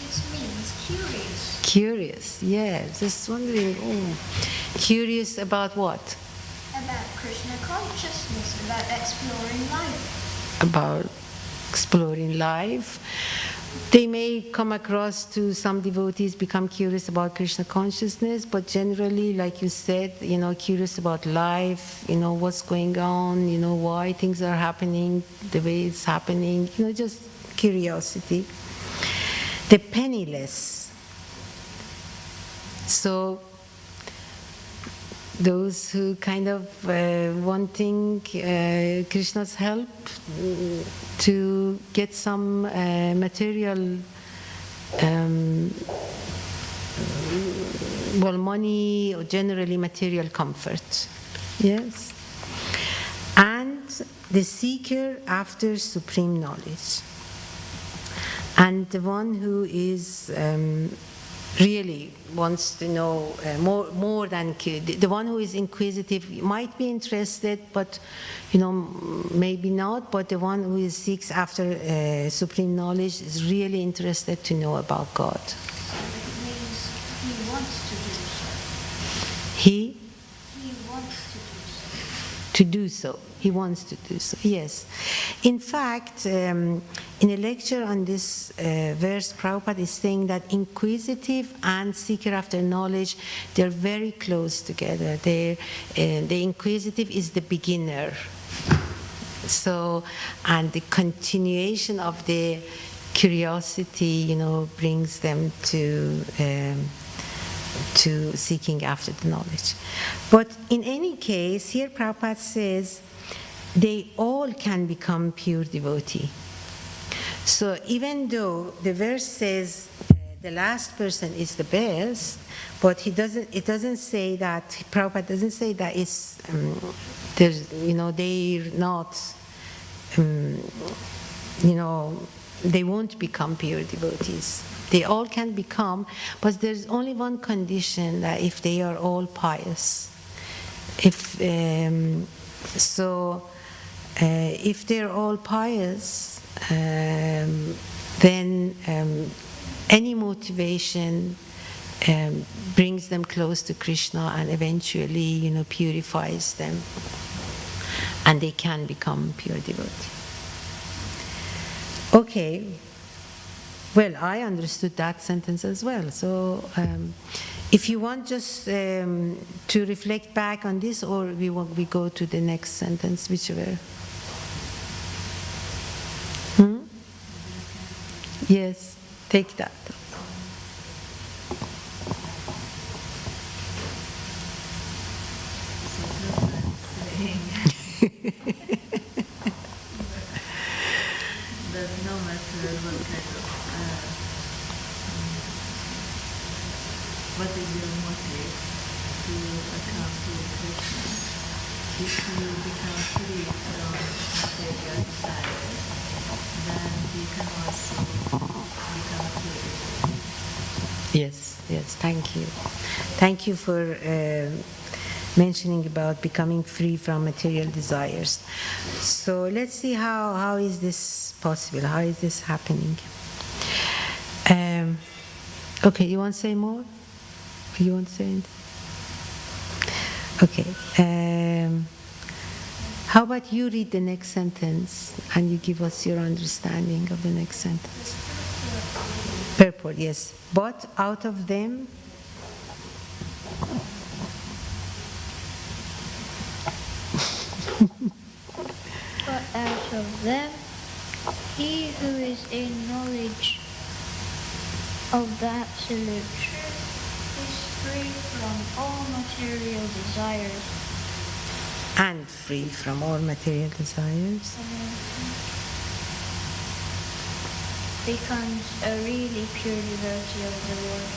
It means curious. Curious, yeah, just wondering, curious about what? About Krishna consciousness, about exploring life. About exploring life. They may come across to some devotees become curious about Krishna consciousness, but generally, like you said, curious about life, what's going on, why things are happening the way it's happening, just curiosity. The penniless. So those who kind of wanting Krishna's help to get some material, money or generally material comfort. Yes. And the seeker after supreme knowledge. And the one who is really wants to know more than the one who is inquisitive might be interested, but maybe not. But the one who seeks after supreme knowledge is really interested to know about God. So it means he wants to do so. He wants to do so. to do so. He wants to do so. Yes. In fact, in a lecture on this verse, Prabhupada is saying that inquisitive and seeker after knowledge, they're very close together. The inquisitive is the beginner. So, and the continuation of the curiosity, brings them to seeking after the knowledge. But in any case, here Prabhupada says, they all can become pure devotee. So even though the verse says the last person is the best, but it doesn't say that, Prabhupada doesn't say that it's, they're not, they won't become pure devotees. They all can become, but there's only one condition, that if they are all pious. If they're all pious, then any motivation brings them close to Krishna and eventually, purifies them, and they can become pure devotee. Okay. Well, I understood that sentence as well. So, if you want just to reflect back on this, or we go to the next sentence, whichever. Yes, take that. That no matter what kind of what is your motive to come to Krishna, if you become free from material desires, then you can also become free. Yes, thank you. Thank you for mentioning about becoming free from material desires. So let's see how is this possible? How is this happening? Okay, you want to say more? You want to say anything? Okay. How about you read the next sentence and you give us your understanding of the next sentence? Purport, yes. But out of them, But out of them, he who is in knowledge of the absolute truth is free from all material desires. and free from all material desires. Becomes a really pure devotee of the Lord.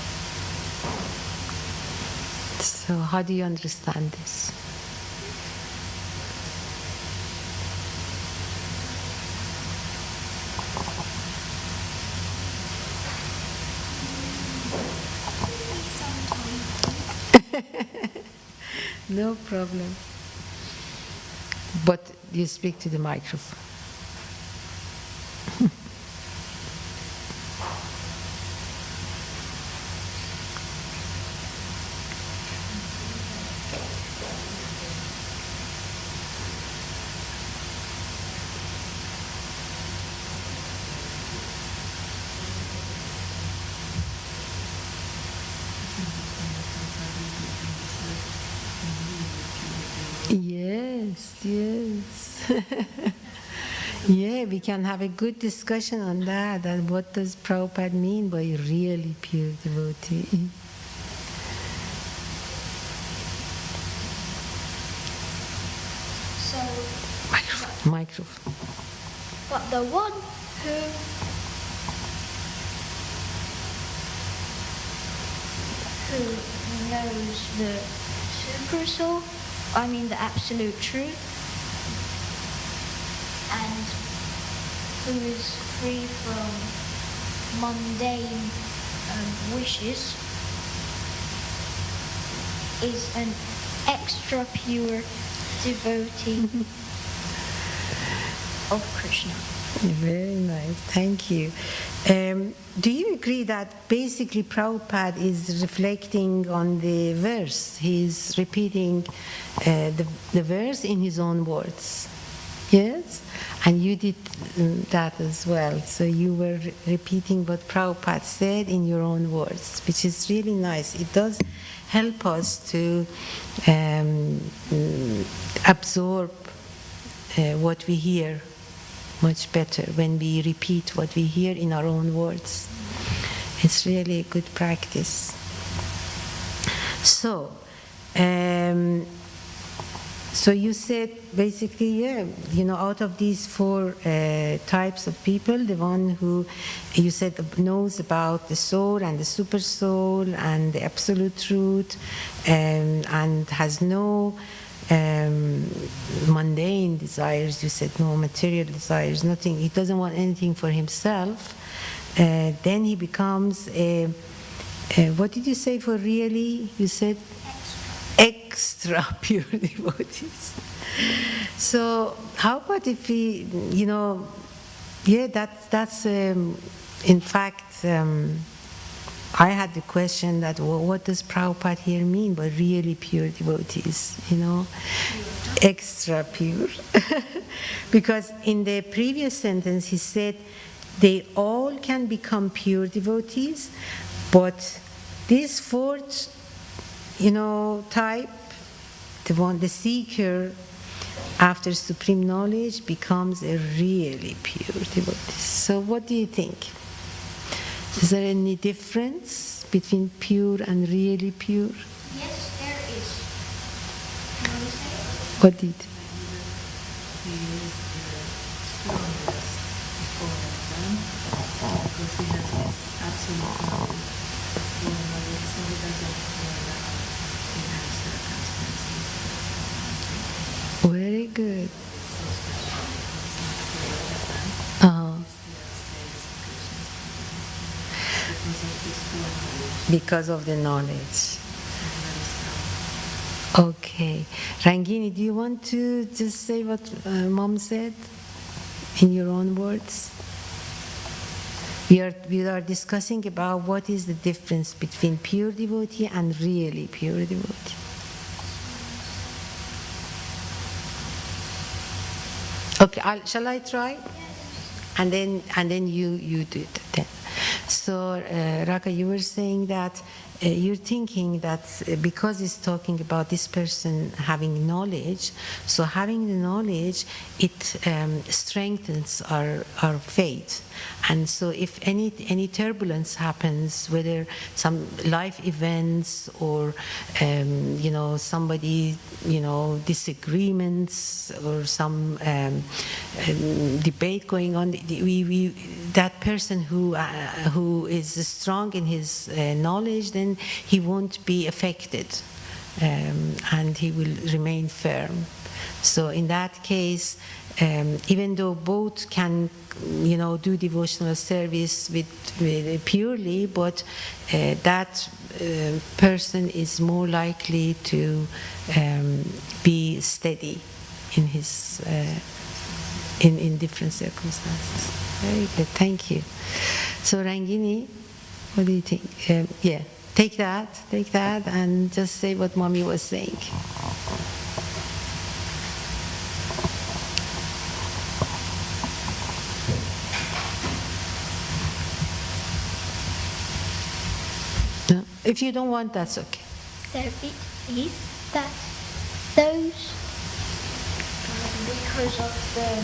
So how do you understand this? No problem. But you speak to the microphone. Yes, yes. Yeah, we can have a good discussion on that. And what does Prabhupada mean by really pure devotee? So, Microphone. but the one who knows the super soul, I mean the absolute truth, and who is free from mundane wishes, is an extra pure devotee of Krishna. Very nice, thank you. Do you agree that basically Prabhupada is reflecting on the verse? He's repeating the verse in his own words. Yes? And you did that as well. So you were repeating what Prabhupada said in your own words, which is really nice. It does help us to absorb what we hear much better when we repeat what we hear in our own words. It's really a good practice. So, so you said basically, yeah, you know, out of these four types of people, the one who you said knows about the soul and the super soul and the absolute truth, and has no mundane desires, you said no material desires, nothing, he doesn't want anything for himself, then he becomes a what did you say for really? You said extra pure devotees. So how about if we, you know, yeah, that's in fact, I had the question that, well, what does Prabhupada here mean by really pure devotees, you know, extra pure? Because in the previous sentence he said they all can become pure devotees, but this fourth, you know, type, the seeker after supreme knowledge becomes a really pure devotee. So what do you think? Is there any difference between pure and really pure? Yes, there is. Can you say it? What did? He is the strongest of all of them because he has this absolute knowledge, full knowledge, so he doesn't fall down in any circumstances. Very good. It's so special because he's not afraid of them. Uh-huh. He still stays in Krishna's presence Because of the knowledge. he's very strong. Okay. Rangini, do you want to just say what Mom said in your own words? We are discussing about what is the difference between pure devotee and really pure devotee. Okay, shall I try? And then you do it then. So, Raka, you were saying that you're thinking that because it's talking about this person having knowledge, so having the knowledge, it strengthens our faith. And so if any turbulence happens, whether some life events or somebody disagreements or some debate going on, that person who is strong in his knowledge, then he won't be affected, and he will remain firm. So in that case, even though both can do devotional service with purely, but that person is more likely to be steady in his in different circumstances. Very good, thank you. So Rangini, what do you think? Yeah, take that and just say what Mommy was saying. No? If you don't want, that's okay. So it is that those, because of the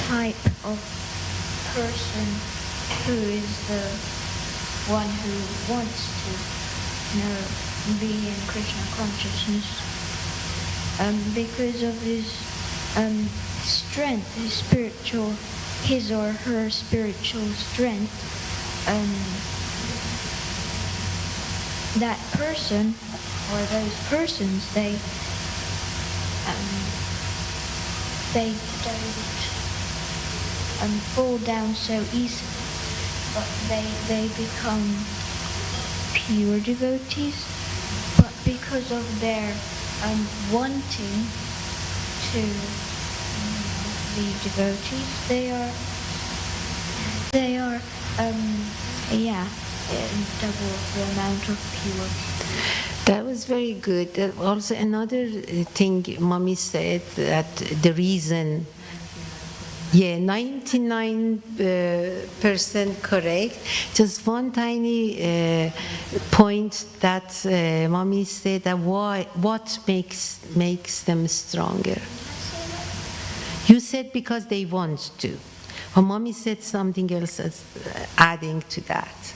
type of person who is the one who wants to be in Krishna consciousness, because of his strength, his or her spiritual strength, that person or those persons, they don't fall down so easily, but they become pure devotees. But because of their wanting to be devotees, they are double the amount of pure. That was very good. Also, another thing Mommy said, that the reason, 99% correct. Just one tiny point that Mommy said, that what makes them stronger. You said because they want to. But Mommy said something else as adding to that.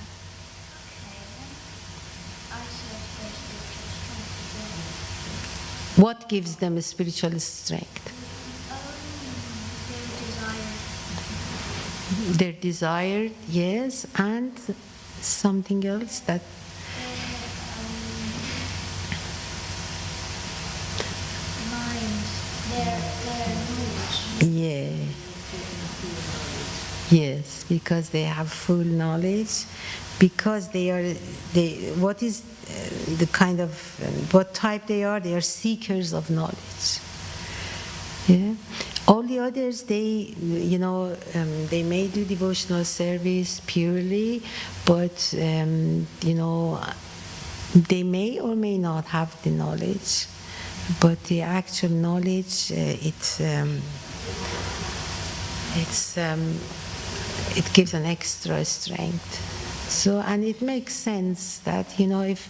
What gives them a spiritual strength? Their desire, yes, and something else that. Their knowledge. Yeah. Yes, because they have full knowledge, because what is the kind of, what type they are seekers of knowledge. Yeah. All the others, they may do devotional service purely, but they may or may not have the knowledge, but the actual knowledge, it gives an extra strength. So, and it makes sense that, if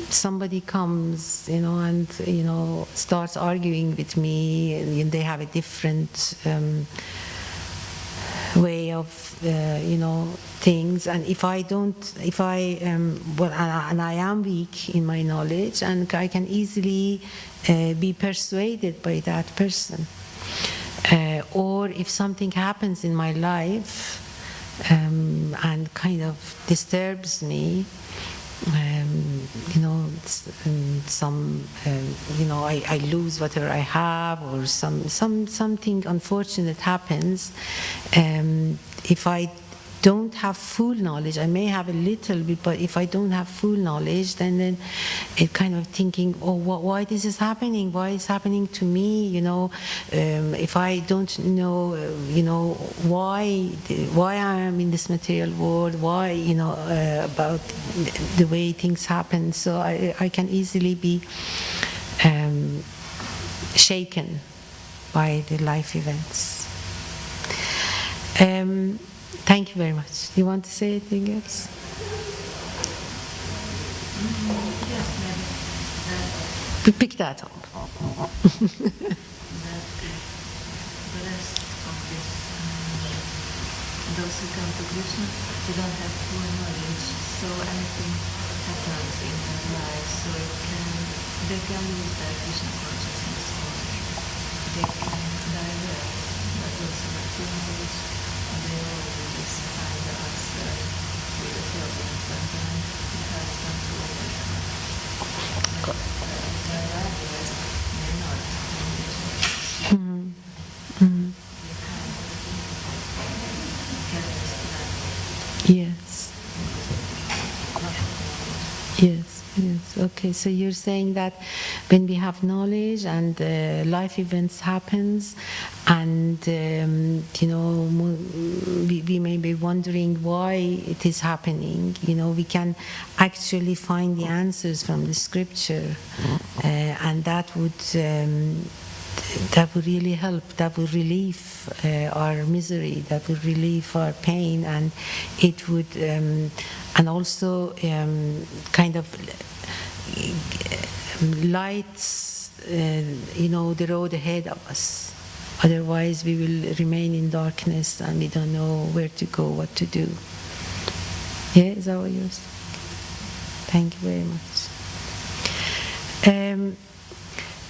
somebody comes, and, starts arguing with me, and they have a different way of, things, and if I am weak in my knowledge, and I can easily be persuaded by that person. Or if something happens in my life and kind of disturbs me, I lose whatever I have, or something unfortunate happens. If I don't have full knowledge, I may have a little bit, but if I don't have full knowledge, then it kind of thinking, why this is happening? Why is happening to me? If I don't know, why I am in this material world, why, about the way things happen. So I can easily be shaken by the life events. Thank you very much. Do you want to say anything else? Yes, maybe Pick that up. that the rest of this, those who come to Krishna, they don't have full knowledge, so anything happens in their life, so they can lose their Krishna consciousness or they can divert, but those who have full knowledge, they always find the answer to the problems and then it helps them to overcome. Yes. Yes, yes. Okay, so you're saying that when we have knowledge and life events happens, and we may be wondering why it is happening. We can actually find the answers from the scripture, and that would really help. That would relieve our misery. That would relieve our pain, and it would, and also kind of lights, the road ahead of us. Otherwise, we will remain in darkness, and we don't know where to go, what to do. Yeah, is that what you're saying? Thank you very much.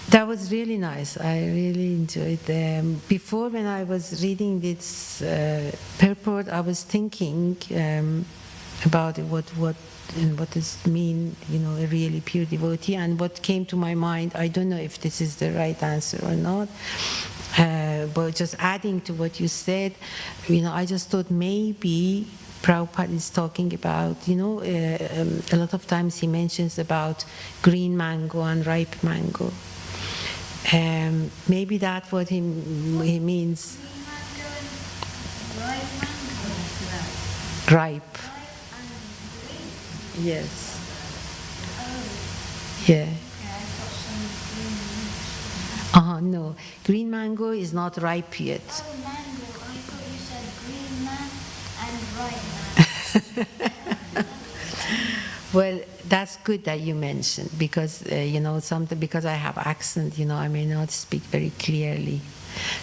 That was really nice. I really enjoyed them. Before, when I was reading this purport, I was thinking about what does it mean, a really pure devotee. And what came to my mind, I don't know if this is the right answer or not, but just adding to what you said, I just thought maybe Prabhupada is talking about, a lot of times he mentions about green mango and ripe mango. Maybe that's what he means. Ripe. Yes. Yeah. No. Green mango is not ripe yet. Oh, mango. I thought you said green man and ripe man. Well, that's good that you mentioned, because something, because I have accent, I may not speak very clearly.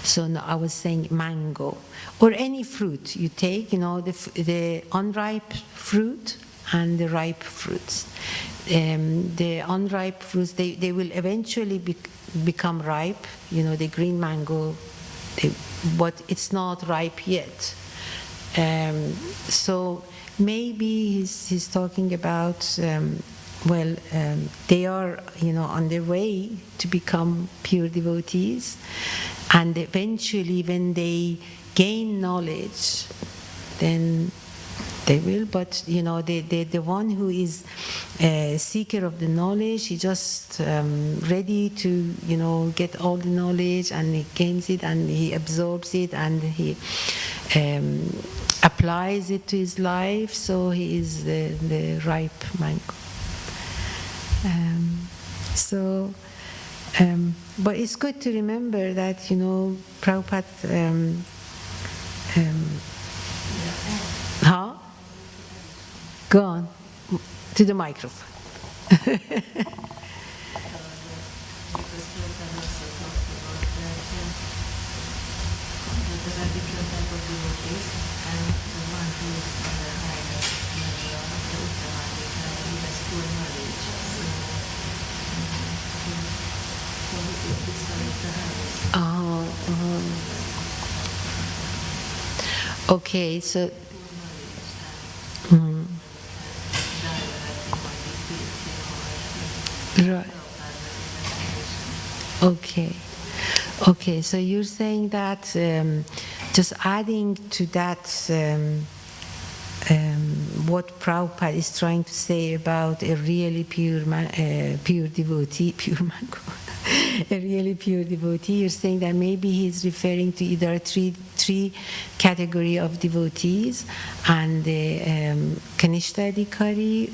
So no, I was saying mango or any fruit you take, the unripe fruit and the ripe fruits. The unripe fruits, they will eventually become ripe. The green mango, but it's not ripe yet. So maybe he's talking about, they are, on their way to become pure devotees, and eventually when they gain knowledge, then they will. But the one who is a seeker of the knowledge, he just ready to get all the knowledge, and he gains it and he absorbs it and he applies it to his life, so he is the ripe mango. But it's good to remember that, Prabhupada, Go on, to the microphone. Okay, so right. Okay, so you're saying that just adding to that what Prabhupada is trying to say about a really pure devotee, pure mango, a really pure devotee, you're saying that maybe he's referring to either three three category of devotees, and the Kanishta Adhikari,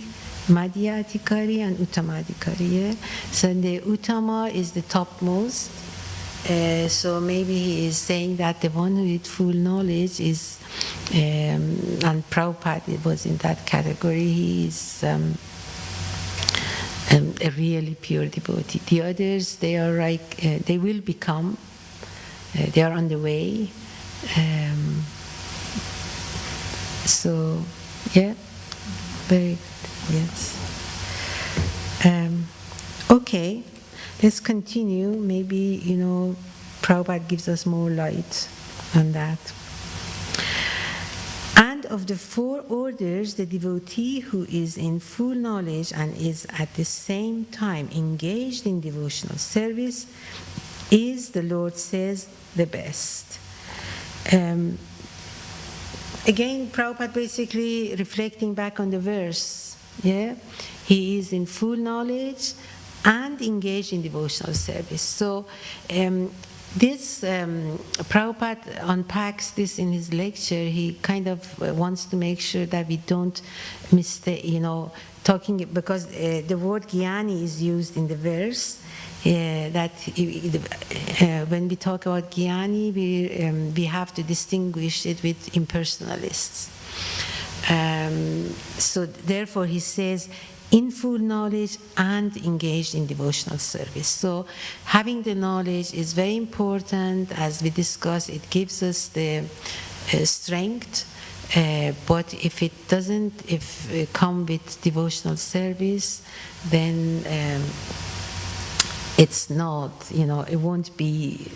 Madhya Adhikari, and Uttama Adhikari. Yeah? So the Uttama is the topmost. So maybe he is saying that the one with full knowledge is, and Prabhupada was in that category, he is a really pure devotee. The others, they are like, they will become, they are on the way. So, yeah, very good, yes. Okay, let's continue. Maybe, Prabhupada gives us more light on that. And of the four orders, the devotee who is in full knowledge and is at the same time engaged in devotional service is, the Lord says, the best. Again, Prabhupada basically reflecting back on the verse. Yeah, he is in full knowledge and engaged in devotional service. So this Prabhupada unpacks this in his lecture. He kind of wants to make sure that we don't mistake, talking, because the word jnani is used in the verse. That when we talk about jnani, we have to distinguish it with impersonalists. So therefore he says, in full knowledge and engaged in devotional service. So having the knowledge is very important. As we discussed, it gives us the strength, but if it doesn't come with devotional service, then it's not, it won't be,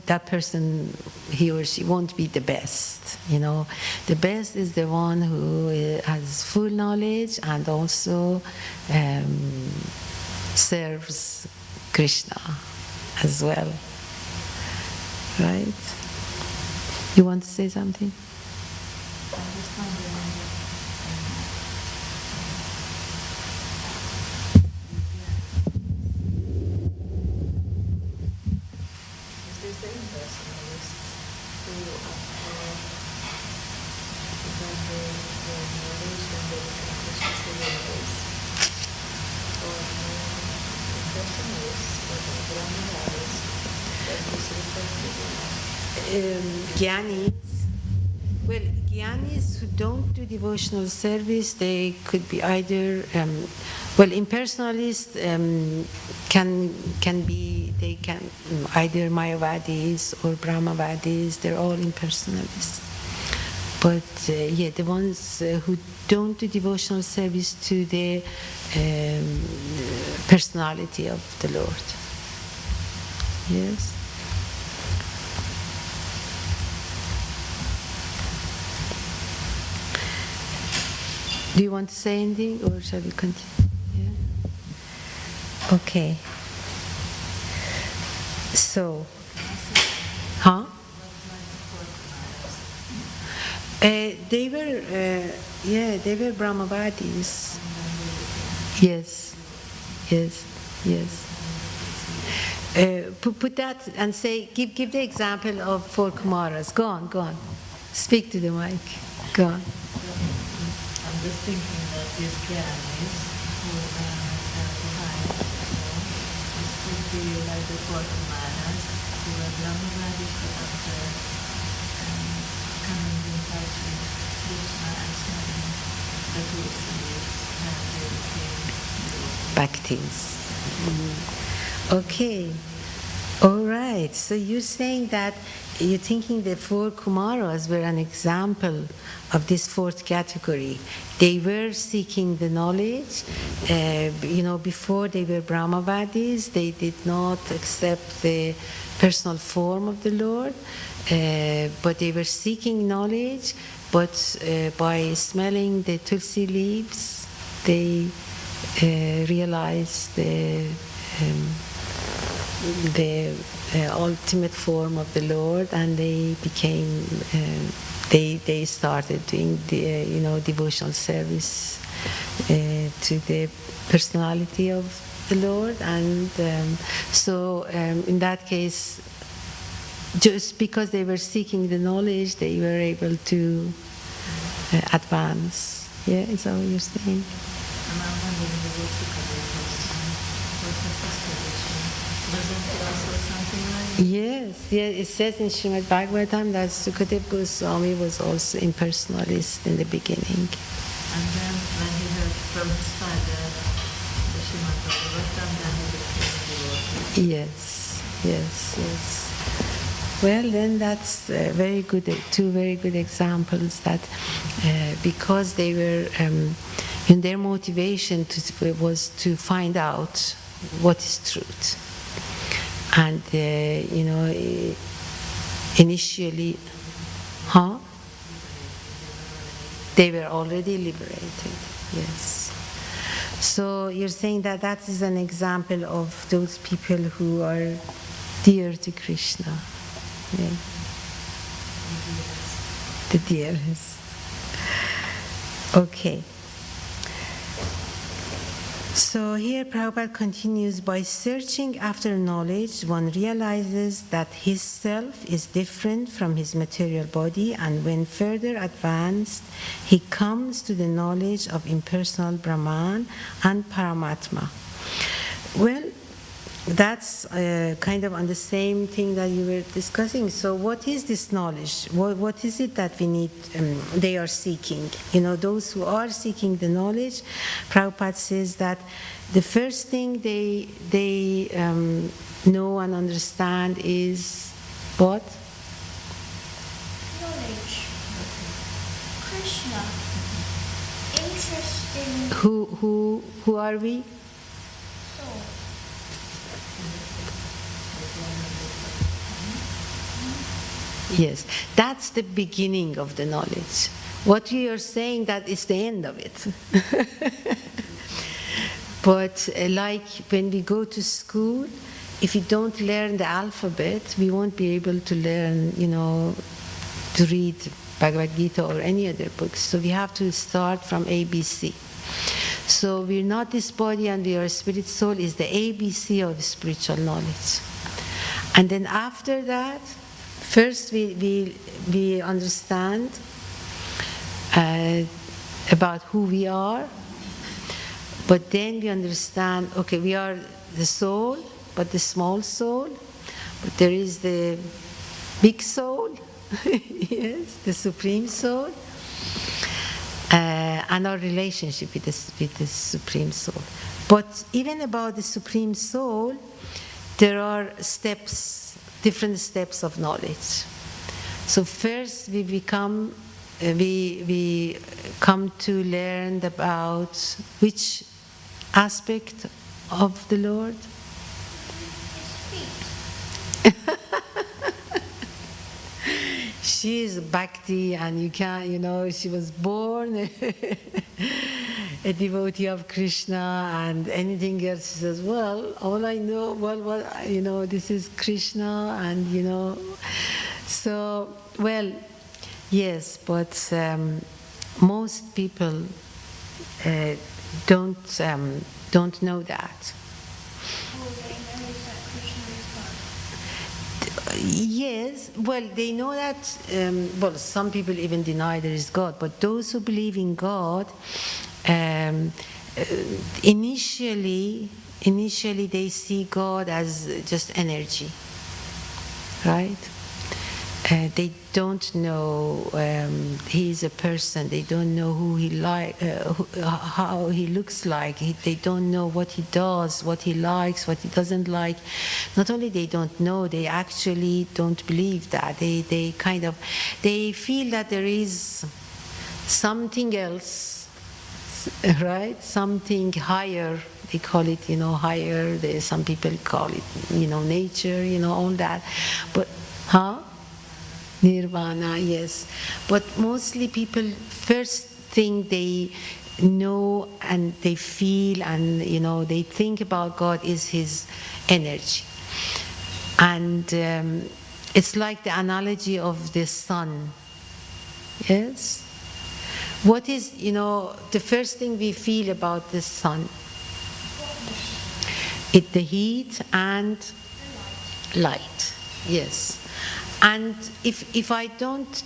that person, he or she won't be the best, The best is the one who has full knowledge and also serves Krishna as well. Right? You want to say something? Gyanis who don't do devotional service, they could be either, impersonalists can be, they can either Mayavadis or Brahmavadis, they're all impersonalists. But the ones who don't do devotional service to the personality of the Lord. Yes? Do you want to say anything, or shall we continue? Yeah. Okay. So, they were Brahmavadis. Yes. Put that and say, give the example of 4 Kumaras. Go on. Speak to the mic. Go on. I'm just thinking that these gyanis who are behind, this could be like the 4 Kumaras who are Brahmavadis, but after coming in touch with Krishna and smelling the tulsi leaves, and they became Bhaktis. Okay. All right. So you're saying that you're thinking the 4 Kumaras were an example of this fourth category. They were seeking the knowledge. Before they were Brahmavadis, they did not accept the personal form of the Lord, but they were seeking knowledge. But by smelling the tulsi leaves, they realized the ultimate form of the Lord, and they became. They started doing the devotional service to the personality of the Lord, and so in that case, just because they were seeking the knowledge, they were able to advance. Yeah, is that what you're saying? And I'm wondering the word Sukadev was the first tradition. Doesn't it also something like Yes, yeah, it says in Srimad Bhagavatam that Sukadev Goswami was also impersonalist in the beginning. And then when he heard from his father the Srimad Bhagavatam, then he became devotee. Yes, yes, yes. Well, then that's very good. Two very good examples that because they were, in their motivation was to find out what is truth, and initially, they were already liberated. Yes. So you're saying that that is an example of those people who are dear to Krishna. Yeah. The dearest. Okay. So here Prabhupada continues, by searching after knowledge, one realizes that his self is different from his material body, and when further advanced, he comes to the knowledge of impersonal Brahman and Paramatma. Well, that's kind of on the same thing that you were discussing. So what is this knowledge? What is it that we need, they are seeking? Those who are seeking the knowledge, Prabhupada says that the first thing they know and understand is what? Knowledge. Krishna. Interesting Who are we? soul. Yes, that's the beginning of the knowledge. What you are saying, that is the end of it. But like when we go to school, if we don't learn the alphabet, we won't be able to learn, to read Bhagavad Gita or any other books. So we have to start from ABC. So we're not this body and we are a spirit soul is the ABC of spiritual knowledge. And then after that, first we understand about who we are, but then we understand, okay, we are the soul, but the small soul, but there is the big soul, yes, the supreme soul, and our relationship with the supreme soul. But even about the supreme soul, there are steps, different steps of knowledge. So first we come to learn about which aspect of the Lord? His feet. She is Bhakti, and you can't, she was born a devotee of Krishna, and anything else, she says, well, all I know, this is Krishna, and, so, well, yes, but most people don't know that. All they know is that Krishna is God. Yes, well, they know that, some people even deny there is God, but those who believe in God, initially they see God as just energy, right? They don't know he is a person. They don't know who he how he looks like. They don't know what he does, what he likes, what he doesn't like. Not only they don't know, they actually don't believe that. They feel that there is something else, right? Something higher. They call it, higher. Some people call it, nature, all that. But, Nirvana, yes. But mostly people, first thing they know and they feel and, they think about God is His energy. And it's like the analogy of the sun. Yes? What is, the first thing we feel about the sun? It's the heat and light. Yes. And if I don't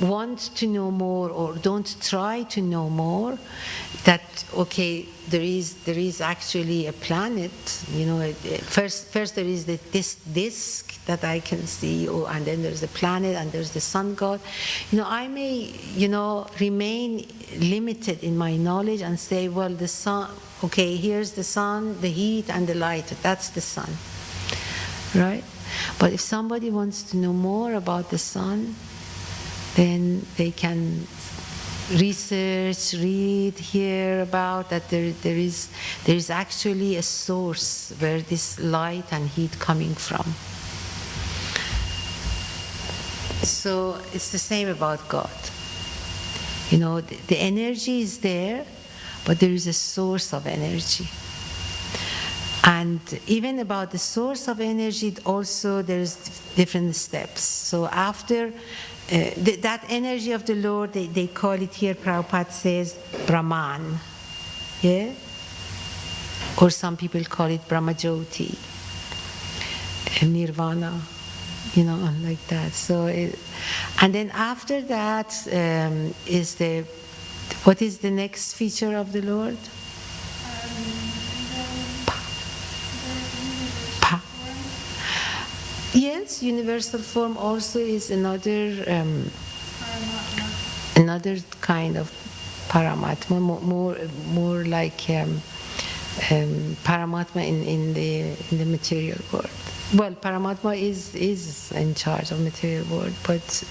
want to know more or don't try to know more, that okay, there is actually a planet, first there is this disk that I can see, and then there's the planet, and there's the sun god. I may remain limited in my knowledge and say, well, the sun, okay, here's the sun, the heat and the light, that's the sun, right? But if somebody wants to know more about the sun, then they can research, read, hear about that there is actually a source where this light and heat coming from. So it's the same about God. The energy is there, but there is a source of energy. And even about the source of energy, also there's different steps. So after that energy of the Lord, they call it here, Prabhupada says, Brahman. Yeah? Or some people call it Brahmajyoti, Nirvana, like that. So, and then after that what is the next feature of the Lord? Yes, universal form also is another kind of Paramatma, more like Paramatma in the material world. Well, Paramatma is in charge of material world, but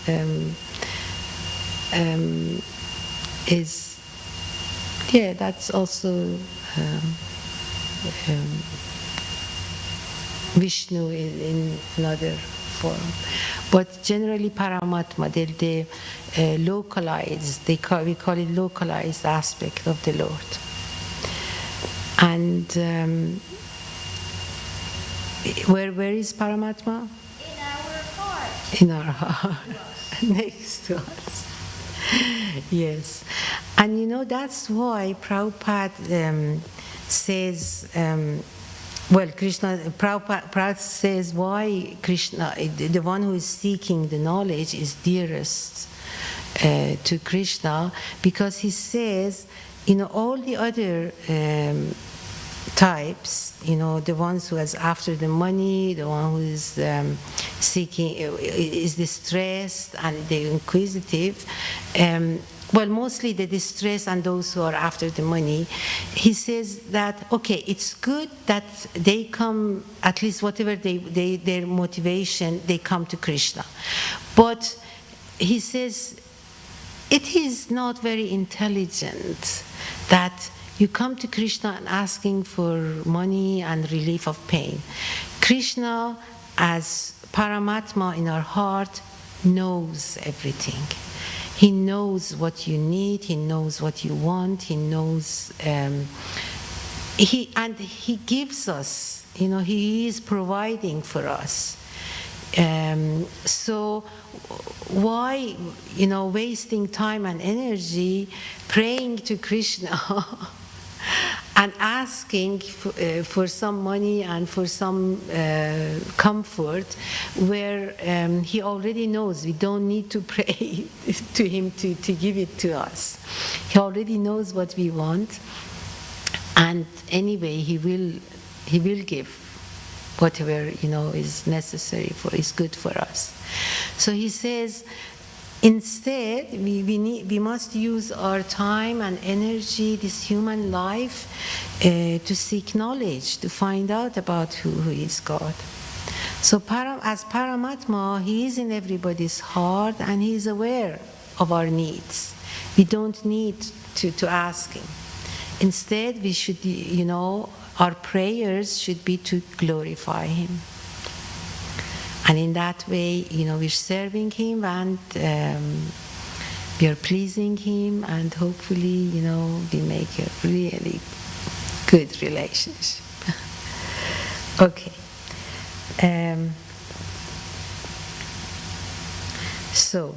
that's also Vishnu in another form. But generally Paramatma, the localized, we call it localized aspect of the Lord. And where is Paramatma? In our heart. In our heart. Next to us. Yes. And that's why Prabhupada says, Prabhupada says why Krishna, the one who is seeking the knowledge, is dearest to Krishna, because he says, all the other types, the ones who is after the money, the one who is seeking, is distressed and the inquisitive, mostly the distress and those who are after the money, he says that, okay, it's good that they come, at least whatever their motivation, they come to Krishna. But he says, it is not very intelligent that you come to Krishna and asking for money and relief of pain. Krishna, as Paramatma in our heart, knows everything. He knows what you need, he knows what you want, he knows, he gives us, he is providing for us. So why, wasting time and energy praying to Krishna and asking for some money and for some comfort, where he already knows we don't need to pray to him to give it to us. He already knows what we want, and anyway he will give whatever is necessary is good for us. So he says, instead, we must use our time and energy, this human life, to seek knowledge, to find out about who is God. So as Paramatma, he is in everybody's heart and he is aware of our needs. We don't need to ask him. Instead, we should, our prayers should be to glorify him. And in that way, we're serving him and we are pleasing him, and hopefully, we make a really good relationship. Okay. So,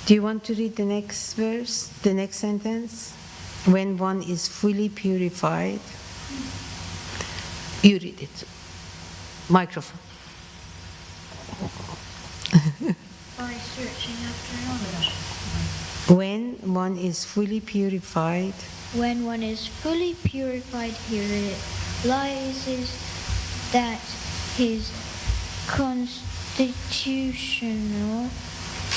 do you want to read the next verse, the next sentence? When one is fully purified. You read it. Microphone. By searching after knowledge. When one is fully purified, When one is fully purified, he realizes that his constitutional